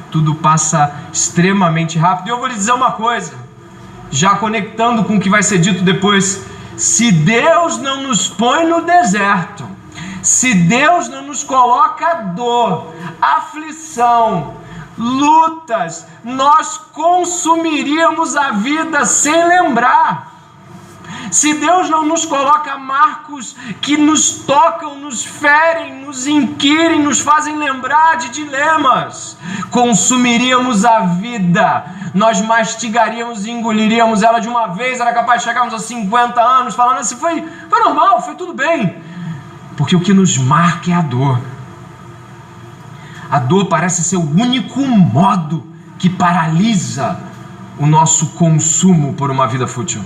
A: tudo passa extremamente rápido. E eu vou lhe dizer uma coisa, já conectando com o que vai ser dito depois: se Deus não nos põe no deserto, se Deus não nos coloca dor, aflição, lutas, nós consumiríamos a vida sem lembrar. Se Deus não nos coloca marcos que nos tocam, nos ferem, nos inquirem, nos fazem lembrar de dilemas, consumiríamos a vida, nós mastigaríamos e engoliríamos ela de uma vez. Era capaz de chegarmos a 50 anos falando assim, foi normal, foi tudo bem, porque o que nos marca é a dor. A dor parece ser o único modo que paralisa o nosso consumo por uma vida fútil.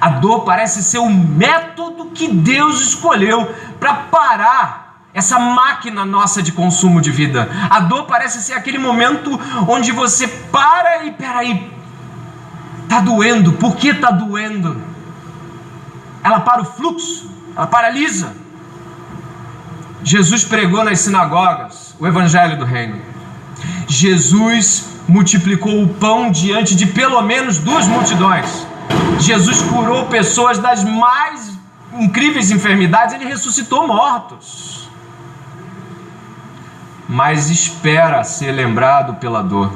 A: A dor parece ser o método que Deus escolheu para parar essa máquina nossa de consumo de vida. A dor parece ser aquele momento onde você para e, peraí, está doendo, por que está doendo? Ela para o fluxo, ela paralisa. Jesus pregou nas sinagogas o evangelho do reino. Jesus multiplicou o pão diante de pelo menos 2 multidões. Jesus curou pessoas das mais incríveis enfermidades, ele ressuscitou mortos. Mas espera ser lembrado pela dor.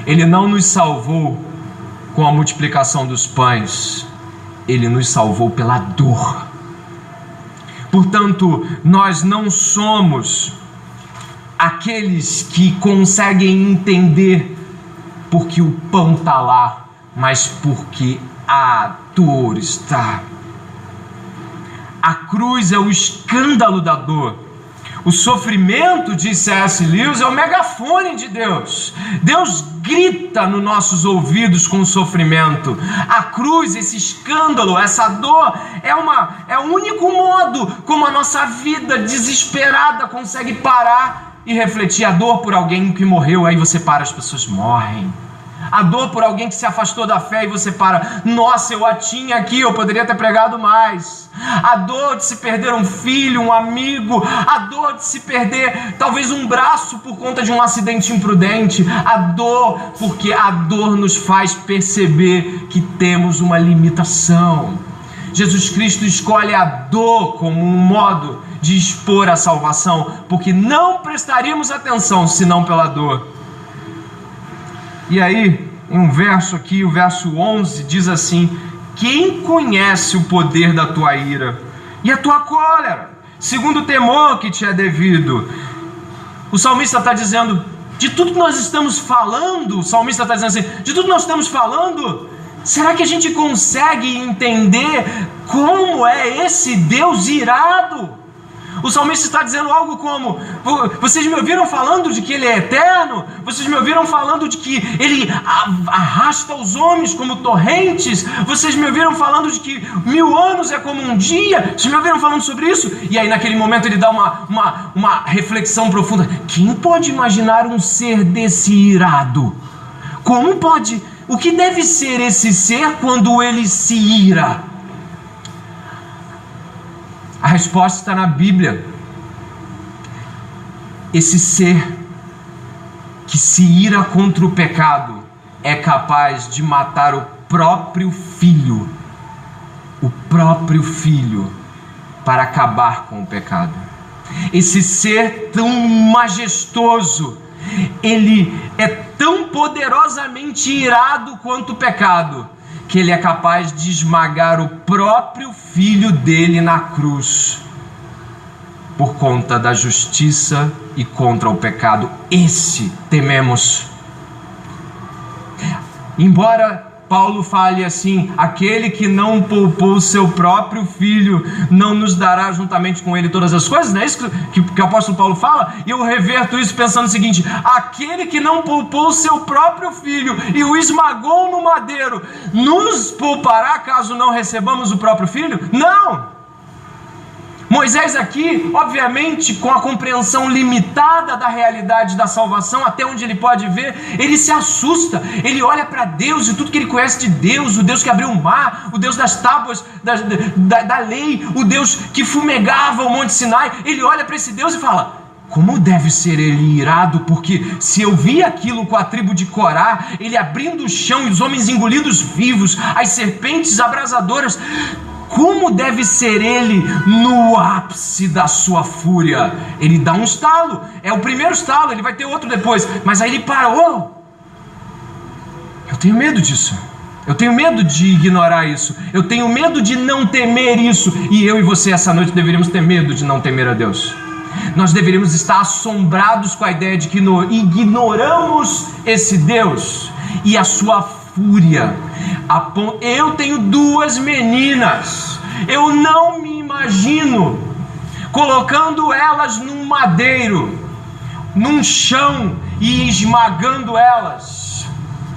A: Ele não nos salvou com a multiplicação dos pães, ele nos salvou pela dor. Portanto, nós não somos aqueles que conseguem entender porque o pão está lá, mas porque a dor está. A cruz é o escândalo da dor. O sofrimento, diz C.S. Lewis, é o megafone de Deus. Deus grita nos nossos ouvidos com o sofrimento. A cruz, esse escândalo, essa dor, é o único modo como a nossa vida desesperada consegue parar e refletir. A dor por alguém que morreu, aí você para, as pessoas morrem. A dor por alguém que se afastou da fé e você para, nossa, eu a tinha aqui, eu poderia ter pregado mais. A dor de se perder um filho, um amigo, a dor de se perder talvez um braço por conta de um acidente imprudente, a dor, porque a dor nos faz perceber que temos uma limitação. Jesus Cristo escolhe a dor como um modo de expor a salvação, porque não prestaríamos atenção senão pela dor. E aí, em um verso aqui, o verso 11, diz assim: quem conhece o poder da tua ira e a tua cólera, segundo o temor que te é devido? O salmista está dizendo, de tudo que nós estamos falando, o salmista está dizendo assim, de tudo que nós estamos falando, será que a gente consegue entender como é esse Deus irado? O salmista está dizendo algo como: vocês me ouviram falando de que Ele é eterno? Vocês me ouviram falando de que Ele arrasta os homens como torrentes? Vocês me ouviram falando de que 1000 anos é como um dia? Vocês me ouviram falando sobre isso? E aí naquele momento ele dá uma reflexão profunda. Quem pode imaginar um ser desse irado? Como pode? O que deve ser esse ser quando ele se ira? A resposta está na Bíblia. Esse ser que se ira contra o pecado é capaz de matar o próprio filho para acabar com o pecado. Esse ser tão majestoso, ele é tão poderosamente irado quanto o pecado, que ele é capaz de esmagar o próprio filho dele na cruz, por conta da justiça e contra o pecado. Esse tememos. Embora Paulo fale assim: aquele que não poupou o seu próprio filho, não nos dará juntamente com ele todas as coisas, não é isso que o apóstolo Paulo fala? E eu reverto isso pensando o seguinte: aquele que não poupou o seu próprio filho e o esmagou no madeiro, nos poupará caso não recebamos o próprio filho? Não! Moisés aqui, obviamente, com a compreensão limitada da realidade da salvação, até onde ele pode ver, ele se assusta, ele olha para Deus e tudo que ele conhece de Deus, o Deus que abriu o mar, o Deus das tábuas da lei, o Deus que fumegava o Monte Sinai. Ele olha para esse Deus e fala: como deve ser ele irado, porque se eu vi aquilo com a tribo de Corá, ele abrindo o chão e os homens engolidos vivos, as serpentes abrasadoras, como deve ser ele no ápice da sua fúria? Ele dá um estalo, é o primeiro estalo, ele vai ter outro depois, mas aí ele parou. Eu tenho medo disso, eu tenho medo de ignorar isso, eu tenho medo de não temer isso, e eu e você essa noite deveríamos ter medo de não temer a Deus. Nós deveríamos estar assombrados com a ideia de que ignoramos esse Deus e a sua fúria. Eu tenho 2 meninas, eu não me imagino colocando elas num madeiro, num chão e esmagando elas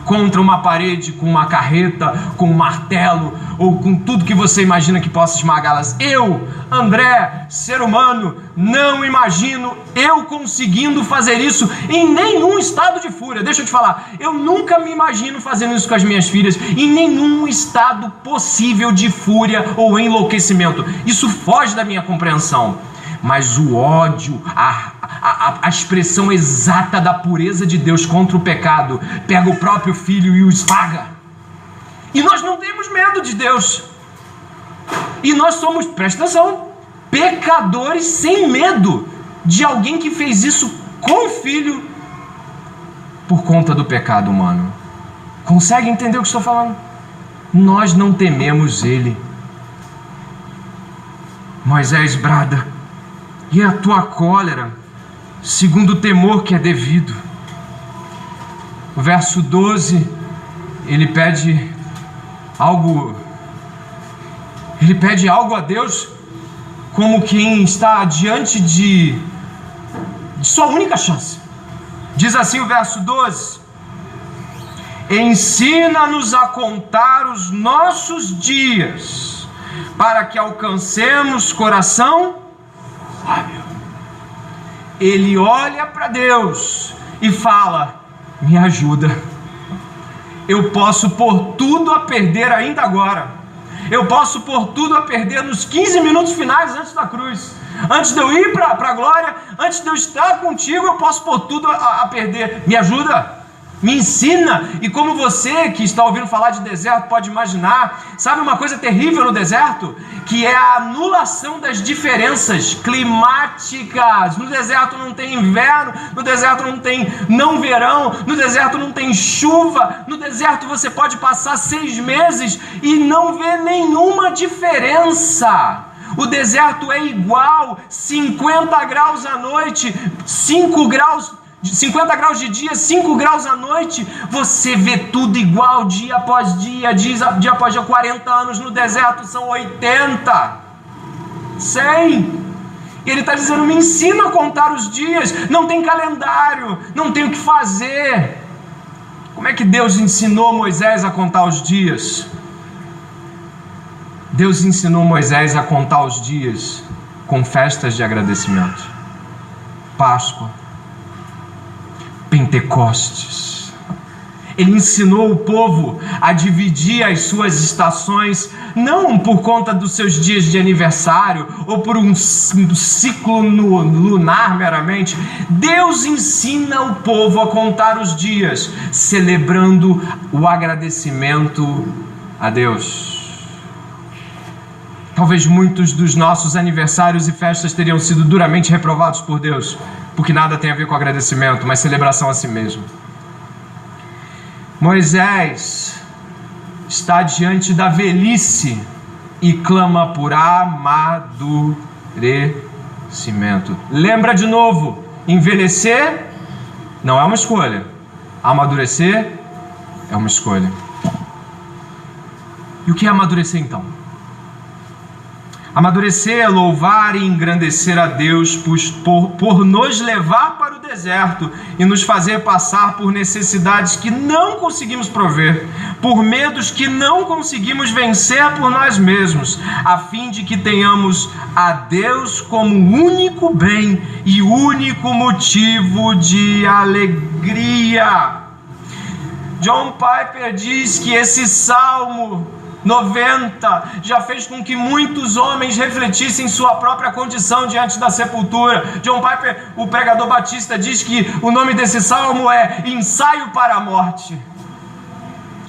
A: contra uma parede, com uma carreta, com um martelo ou com tudo que você imagina que possa esmagá-las. Eu, André, ser humano, não imagino eu conseguindo fazer isso em nenhum estado de fúria. Deixa eu te falar, eu nunca me imagino fazendo isso com as minhas filhas, em nenhum estado possível de fúria ou enlouquecimento. Isso foge da minha compreensão. Mas o ódio, a expressão exata da pureza de Deus contra o pecado, pega o próprio filho e o esmaga. E nós não temos medo de Deus. E nós somos, presta atenção, pecadores sem medo de alguém que fez isso com o filho por conta do pecado humano. Consegue entender o que estou falando? Nós não tememos ele. Moisés brada: e a tua cólera? segundo o temor que é devido. O verso 12, ele pede algo a Deus como quem está diante de sua única chance. Diz assim o verso 12: ensina-nos a contar os nossos dias, para que alcancemos coração sábio. Ele olha para Deus e fala: me ajuda, eu posso pôr tudo a perder ainda agora. Eu posso pôr tudo a perder nos 15 minutos finais antes da cruz. Antes de eu ir para a glória, antes de eu estar contigo, eu posso pôr tudo a perder. Me ajuda, me ensina. E como você que está ouvindo falar de deserto pode imaginar, sabe uma coisa terrível no deserto? Que é a anulação das diferenças climáticas. No deserto não tem inverno, no deserto não tem não verão, no deserto não tem chuva, no deserto você pode passar 6 meses e não ver nenhuma diferença. O deserto é igual, 50 graus à noite, 50 graus de dia, 5 graus à noite, você vê tudo igual, dia após dia, dia após dia. 40 anos no deserto são 80, 100. E ele está dizendo: me ensina a contar os dias. Não tem calendário, não tem o que fazer. Como é que Deus ensinou Moisés a contar os dias? Deus ensinou Moisés a contar os dias com festas de agradecimento. Páscoa, Pentecostes. Ele ensinou o povo a dividir as suas estações, não por conta dos seus dias de aniversário ou por um ciclo lunar meramente. Deus ensina o povo a contar os dias, celebrando o agradecimento a Deus. Talvez muitos dos nossos aniversários e festas teriam sido duramente reprovados por Deus, porque nada tem a ver com agradecimento, mas celebração a si mesmo. Moisés está diante da velhice e clama por amadurecimento. Lembra de novo, envelhecer não é uma escolha, amadurecer é uma escolha. E o que é amadurecer então? Amadurecer é louvar e engrandecer a Deus por nos levar para o deserto e nos fazer passar por necessidades que não conseguimos prover, por medos que não conseguimos vencer por nós mesmos, a fim de que tenhamos a Deus como único bem e único motivo de alegria. John Piper diz que esse Salmo 90 já fez com que muitos homens refletissem sua própria condição diante da sepultura. John Piper, o pregador batista, diz que o nome desse salmo é Ensaio para a Morte.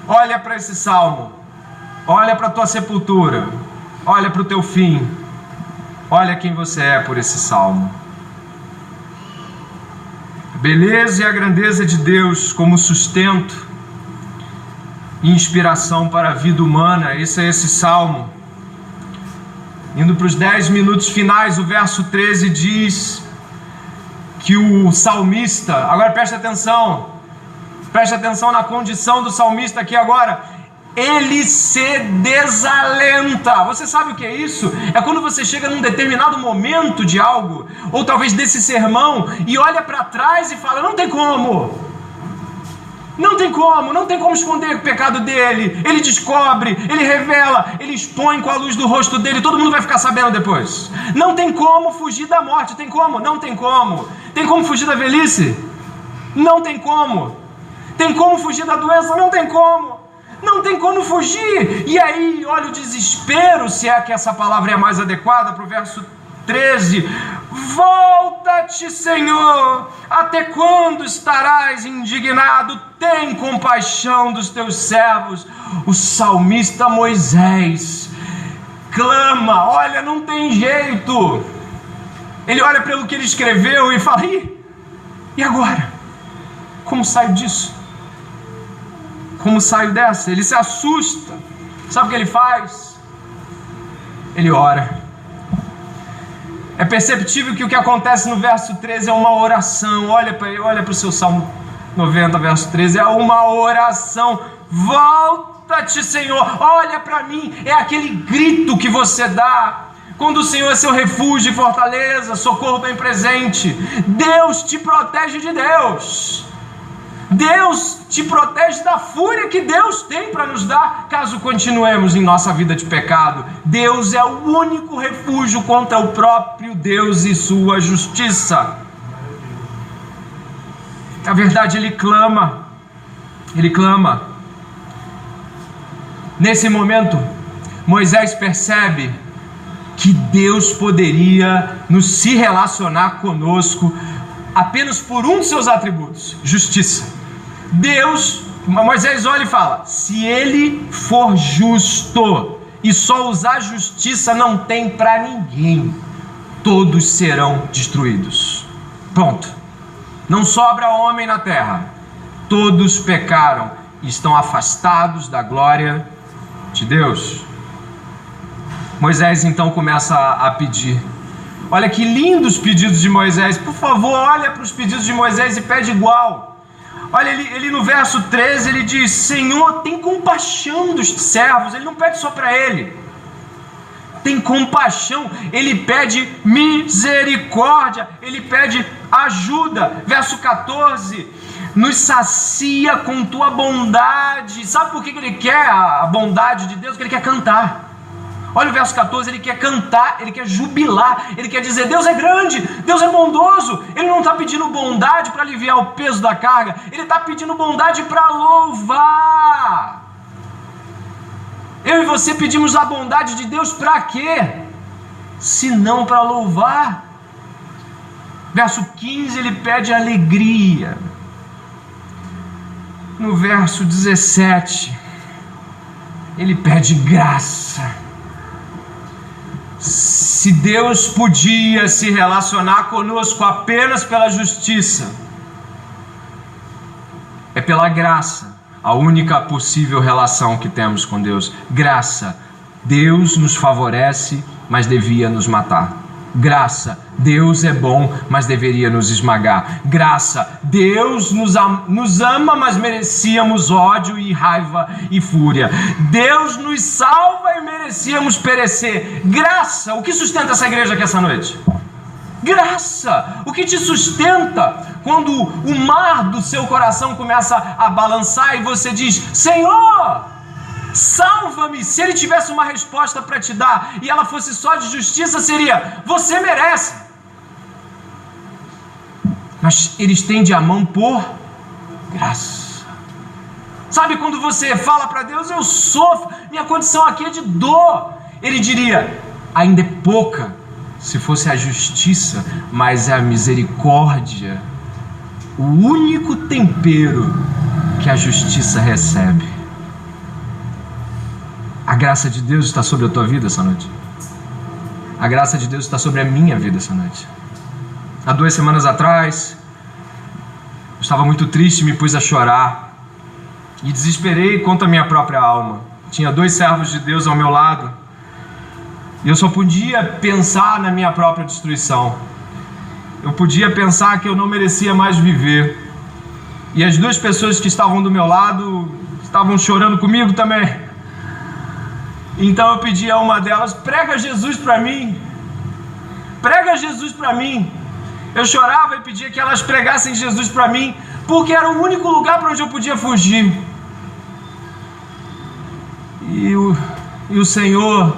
A: Olha para esse salmo, olha para a tua sepultura, olha para o teu fim, olha quem você é por esse salmo. A beleza e a grandeza de Deus como sustento e inspiração para a vida humana, esse é esse salmo. Indo para os 10 minutos finais, o verso 13 diz que o salmista, agora preste atenção na condição do salmista aqui agora, ele se desalenta. Você sabe o que é isso? É quando você chega num determinado momento de algo, ou talvez desse sermão, e olha para trás e fala: não tem como. Não tem como esconder o pecado dele. Ele descobre, ele revela, ele expõe com a luz do rosto dele, todo mundo vai ficar sabendo depois. Não tem como fugir da morte. Tem como? Não tem como. Tem como fugir da velhice? Não tem como. Tem como fugir da doença? Não tem como. Não tem como fugir. E aí, olha o desespero, se é que essa palavra é mais adequada, para o verso 13: volta-te, Senhor, até quando estarás indignado? Tem compaixão dos teus servos. O salmista Moisés clama, olha, não tem jeito. Ele olha pelo que ele escreveu e fala: e agora? Como saio disso? Como saio dessa? Ele se assusta. Sabe o que ele faz? Ele ora. É perceptível que o que acontece no verso 13 é uma oração. Olha para o seu Salmo 90, verso 13. É uma oração. Volta-te, Senhor. Olha para mim. É aquele grito que você dá quando o Senhor é seu refúgio e fortaleza, socorro bem presente. Deus te protege de Deus. Deus te protege da fúria que Deus tem para nos dar, caso continuemos em nossa vida de pecado. Deus é o único refúgio contra o próprio Deus e sua justiça. Na verdade, ele clama. Nesse momento, Moisés percebe que Deus poderia se relacionar conosco apenas por um de seus atributos: justiça. Moisés olha e fala: se ele for justo e só usar justiça, não tem para ninguém, todos serão destruídos. Pronto. Não sobra homem na terra. Todos pecaram e estão afastados da glória de Deus. Moisés então começa a pedir. Olha que lindos pedidos de Moisés. Por favor, olha para os pedidos de Moisés e pede igual. Olha, ele no verso 13, ele diz: Senhor, tem compaixão dos servos. Ele não pede só para ele. Tem compaixão. Ele pede misericórdia. Ele pede ajuda. Verso 14: nos sacia com tua bondade. Sabe por que ele quer a bondade de Deus? Porque ele quer cantar. Olha o verso 14, ele quer cantar, ele quer jubilar, ele quer dizer: Deus é grande, Deus é bondoso. Ele não está pedindo bondade para aliviar o peso da carga, ele está pedindo bondade para louvar. Eu e você pedimos a bondade de Deus para quê? Se não para louvar. Verso 15, ele pede alegria. No verso 17, ele pede graça. Se Deus podia se relacionar conosco apenas pela justiça, é pela graça, a única possível relação que temos com Deus. Graça, Deus nos favorece, mas devia nos matar. Graça, Deus é bom, mas deveria nos esmagar. Graça, Deus nos ama, mas merecíamos ódio e raiva e fúria. Deus nos salva e merecíamos perecer. Graça, o que sustenta essa igreja aqui essa noite? Graça, o que te sustenta quando o mar do seu coração começa a balançar e você diz: Senhor, salva-me. Se ele tivesse uma resposta para te dar e ela fosse só de justiça, seria: você merece. Mas ele estende a mão por graça. Sabe quando você fala para Deus: eu sofro, minha condição aqui é de dor, ele diria: ainda é pouca se fosse a justiça, mas a misericórdia, o único tempero que a justiça recebe. A graça de Deus está sobre a tua vida essa noite. A graça de Deus está sobre a minha vida essa noite. Há 2 semanas atrás, eu estava muito triste, me pus a chorar e desesperei contra a minha própria alma. Tinha 2 servos de Deus ao meu lado e eu só podia pensar na minha própria destruição. Eu podia pensar que eu não merecia mais viver. E as 2 pessoas que estavam do meu lado estavam chorando comigo também. Então eu pedi a uma delas: prega Jesus para mim. Prega Jesus para mim. Eu chorava e pedia que elas pregassem Jesus para mim, porque era o único lugar para onde eu podia fugir. E o Senhor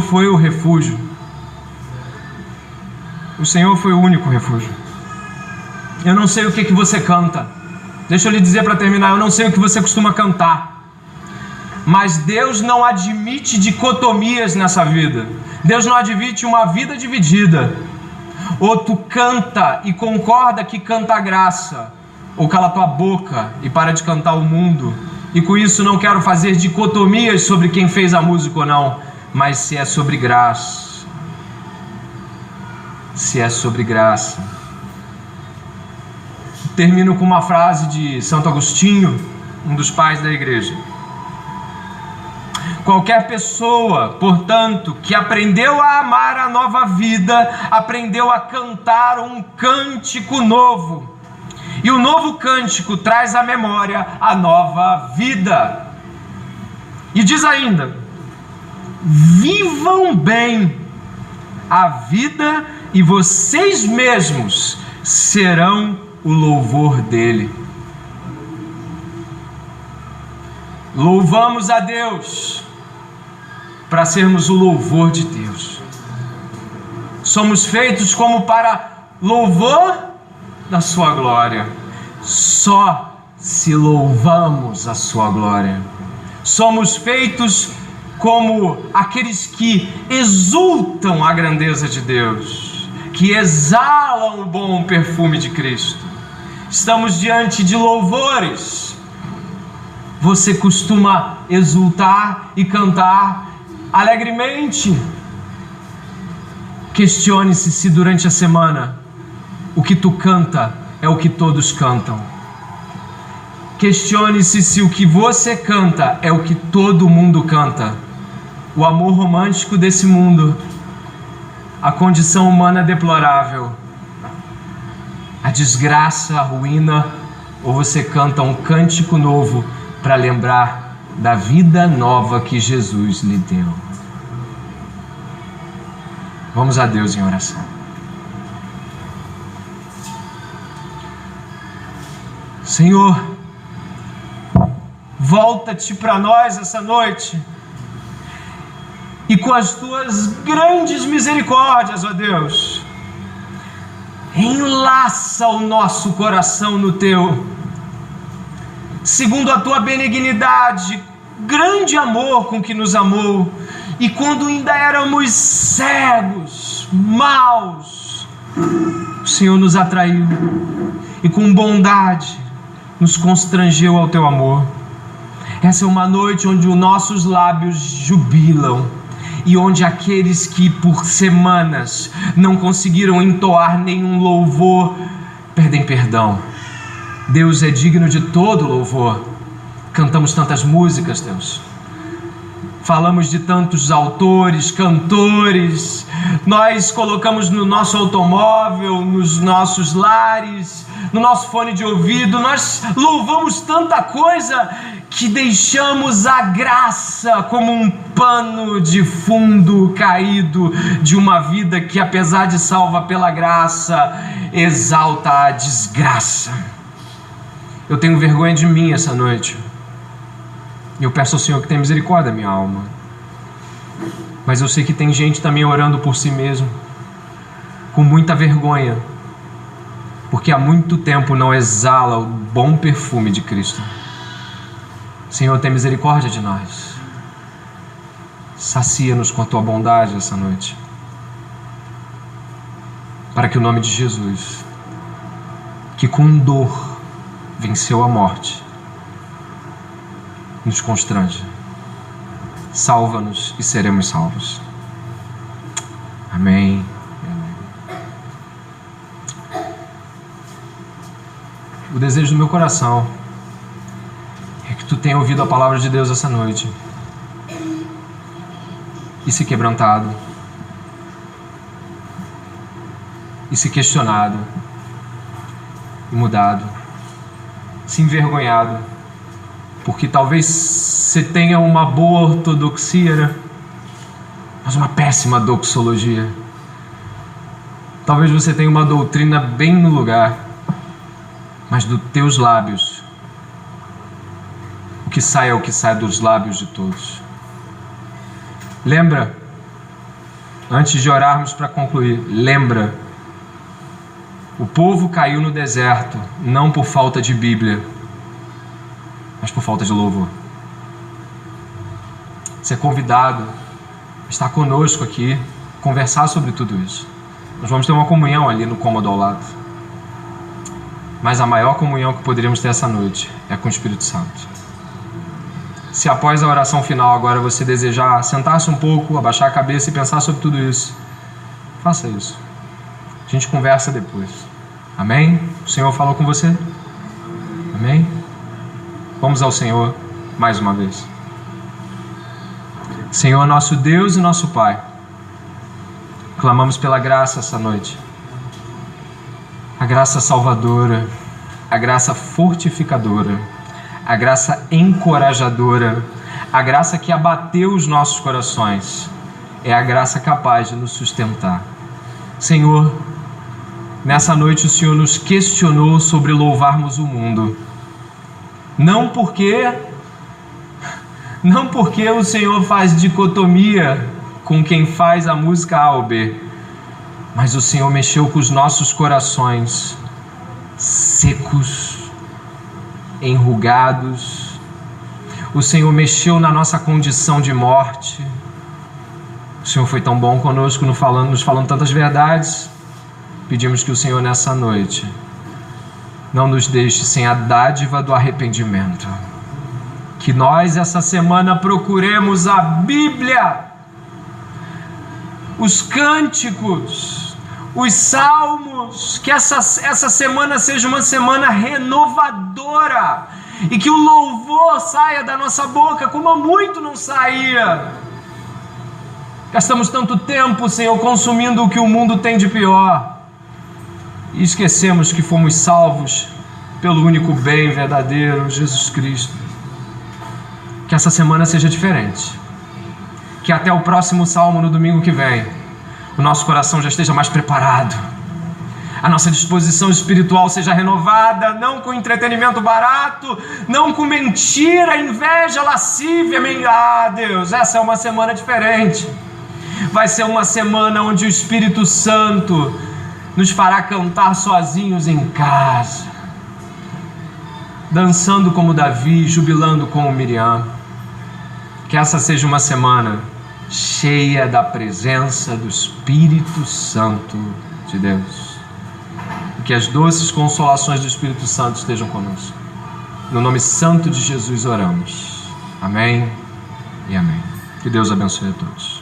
A: foi o refúgio. O Senhor foi o único refúgio. Eu não sei o que você canta. Deixa eu lhe dizer para terminar, eu não sei o que você costuma cantar. Mas Deus não admite dicotomias nessa vida. Deus não admite uma vida dividida. Ou tu canta e concorda que canta a graça, ou cala tua boca e para de cantar o mundo. E com isso não quero fazer dicotomias sobre quem fez a música ou não, mas se é sobre graça. Se é sobre graça. Termino com uma frase de Santo Agostinho, um dos pais da igreja. Qualquer pessoa, portanto, que aprendeu a amar a nova vida, aprendeu a cantar um cântico novo. E o novo cântico traz à memória a nova vida. E diz ainda: vivam bem a vida e vocês mesmos serão o louvor dele. Louvamos a Deus para sermos o louvor de Deus. Somos feitos como para louvor da sua glória. Só se louvamos a sua glória. Somos feitos como aqueles que exultam a grandeza de Deus, que exalam o bom perfume de Cristo. Estamos diante de louvores. Você costuma exultar e cantar alegremente? Questione-se se durante a semana o que tu canta é o que todos cantam. Questione-se se o que você canta é o que todo mundo canta. O amor romântico desse mundo, a condição humana deplorável, a desgraça, a ruína, ou você canta um cântico novo para lembrar da vida nova que Jesus lhe deu. Vamos a Deus em oração. Senhor, volta-te para nós essa noite e com as tuas grandes misericórdias, ó Deus, enlaça o nosso coração no teu, segundo a tua benignidade, grande amor com que nos amou, e quando ainda éramos cegos, maus, o Senhor nos atraiu e com bondade nos constrangeu ao teu amor. Essa é uma noite onde os nossos lábios jubilam e onde aqueles que por semanas não conseguiram entoar nenhum louvor pedem perdão. Deus é digno de todo louvor. Cantamos tantas músicas, Deus. Falamos de tantos autores, cantores. Nós colocamos no nosso automóvel, nos nossos lares, no nosso fone de ouvido. Nós louvamos tanta coisa que deixamos a graça como um pano de fundo caído de uma vida que, apesar de salva pela graça, exalta a desgraça. Eu tenho vergonha de mim essa noite. E eu peço ao Senhor que tenha misericórdia da minha alma. Mas eu sei que tem gente também orando por si mesmo, com muita vergonha, porque há muito tempo não exala o bom perfume de Cristo. Senhor, tenha misericórdia de nós. Sacia-nos com a tua bondade essa noite, para que o nome de Jesus, que com dor venceu a morte, nos constrange. Salva-nos e seremos salvos. Amém. O desejo do meu coração é que tu tenha ouvido a palavra de Deus essa noite e se quebrantado e se questionado e mudado, se envergonhado, porque talvez você tenha uma boa ortodoxia, mas uma péssima doxologia. Talvez você tenha uma doutrina bem no lugar, mas dos teus lábios, o que sai é o que sai dos lábios de todos. Lembra, antes de orarmos para concluir, lembra, o povo caiu no deserto, não por falta de Bíblia, mas por falta de louvor. Você é convidado a estar conosco aqui, conversar sobre tudo isso. Nós vamos ter uma comunhão ali no cômodo ao lado. Mas a maior comunhão que poderíamos ter essa noite é com o Espírito Santo. Se após a oração final agora você desejar sentar-se um pouco, abaixar a cabeça e pensar sobre tudo isso, faça isso. A gente conversa depois. Amém? O Senhor falou com você? Amém? Vamos ao Senhor mais uma vez. Senhor, nosso Deus e nosso Pai, clamamos pela graça essa noite. A graça salvadora, a graça fortificadora, a graça encorajadora, a graça que abateu os nossos corações, é a graça capaz de nos sustentar. Senhor, nessa noite o Senhor nos questionou sobre louvarmos o mundo. Não porque o Senhor faz dicotomia com quem faz a música A ou B, mas o Senhor mexeu com os nossos corações secos, enrugados. O Senhor mexeu na nossa condição de morte. O Senhor foi tão bom conosco, nos falando tantas verdades. Pedimos que o Senhor nessa noite não nos deixe sem a dádiva do arrependimento. Que nós essa semana procuremos a Bíblia, os cânticos, os salmos, que essa semana seja uma semana renovadora e que o louvor saia da nossa boca como há muito não saía. Gastamos tanto tempo, Senhor, consumindo o que o mundo tem de pior e esquecemos que fomos salvos pelo único bem verdadeiro, Jesus Cristo. Que essa semana seja diferente, que até o próximo salmo no domingo que vem o nosso coração já esteja mais preparado, a nossa disposição espiritual seja renovada, não com entretenimento barato, não com mentira, inveja, lascívia. Deus, essa é uma semana diferente. Vai ser uma semana onde o Espírito Santo nos fará cantar sozinhos em casa, dançando como Davi, jubilando como Miriam. Que essa seja uma semana cheia da presença do Espírito Santo de Deus. E que as doces consolações do Espírito Santo estejam conosco. No nome santo de Jesus oramos. Amém e amém. Que Deus abençoe a todos.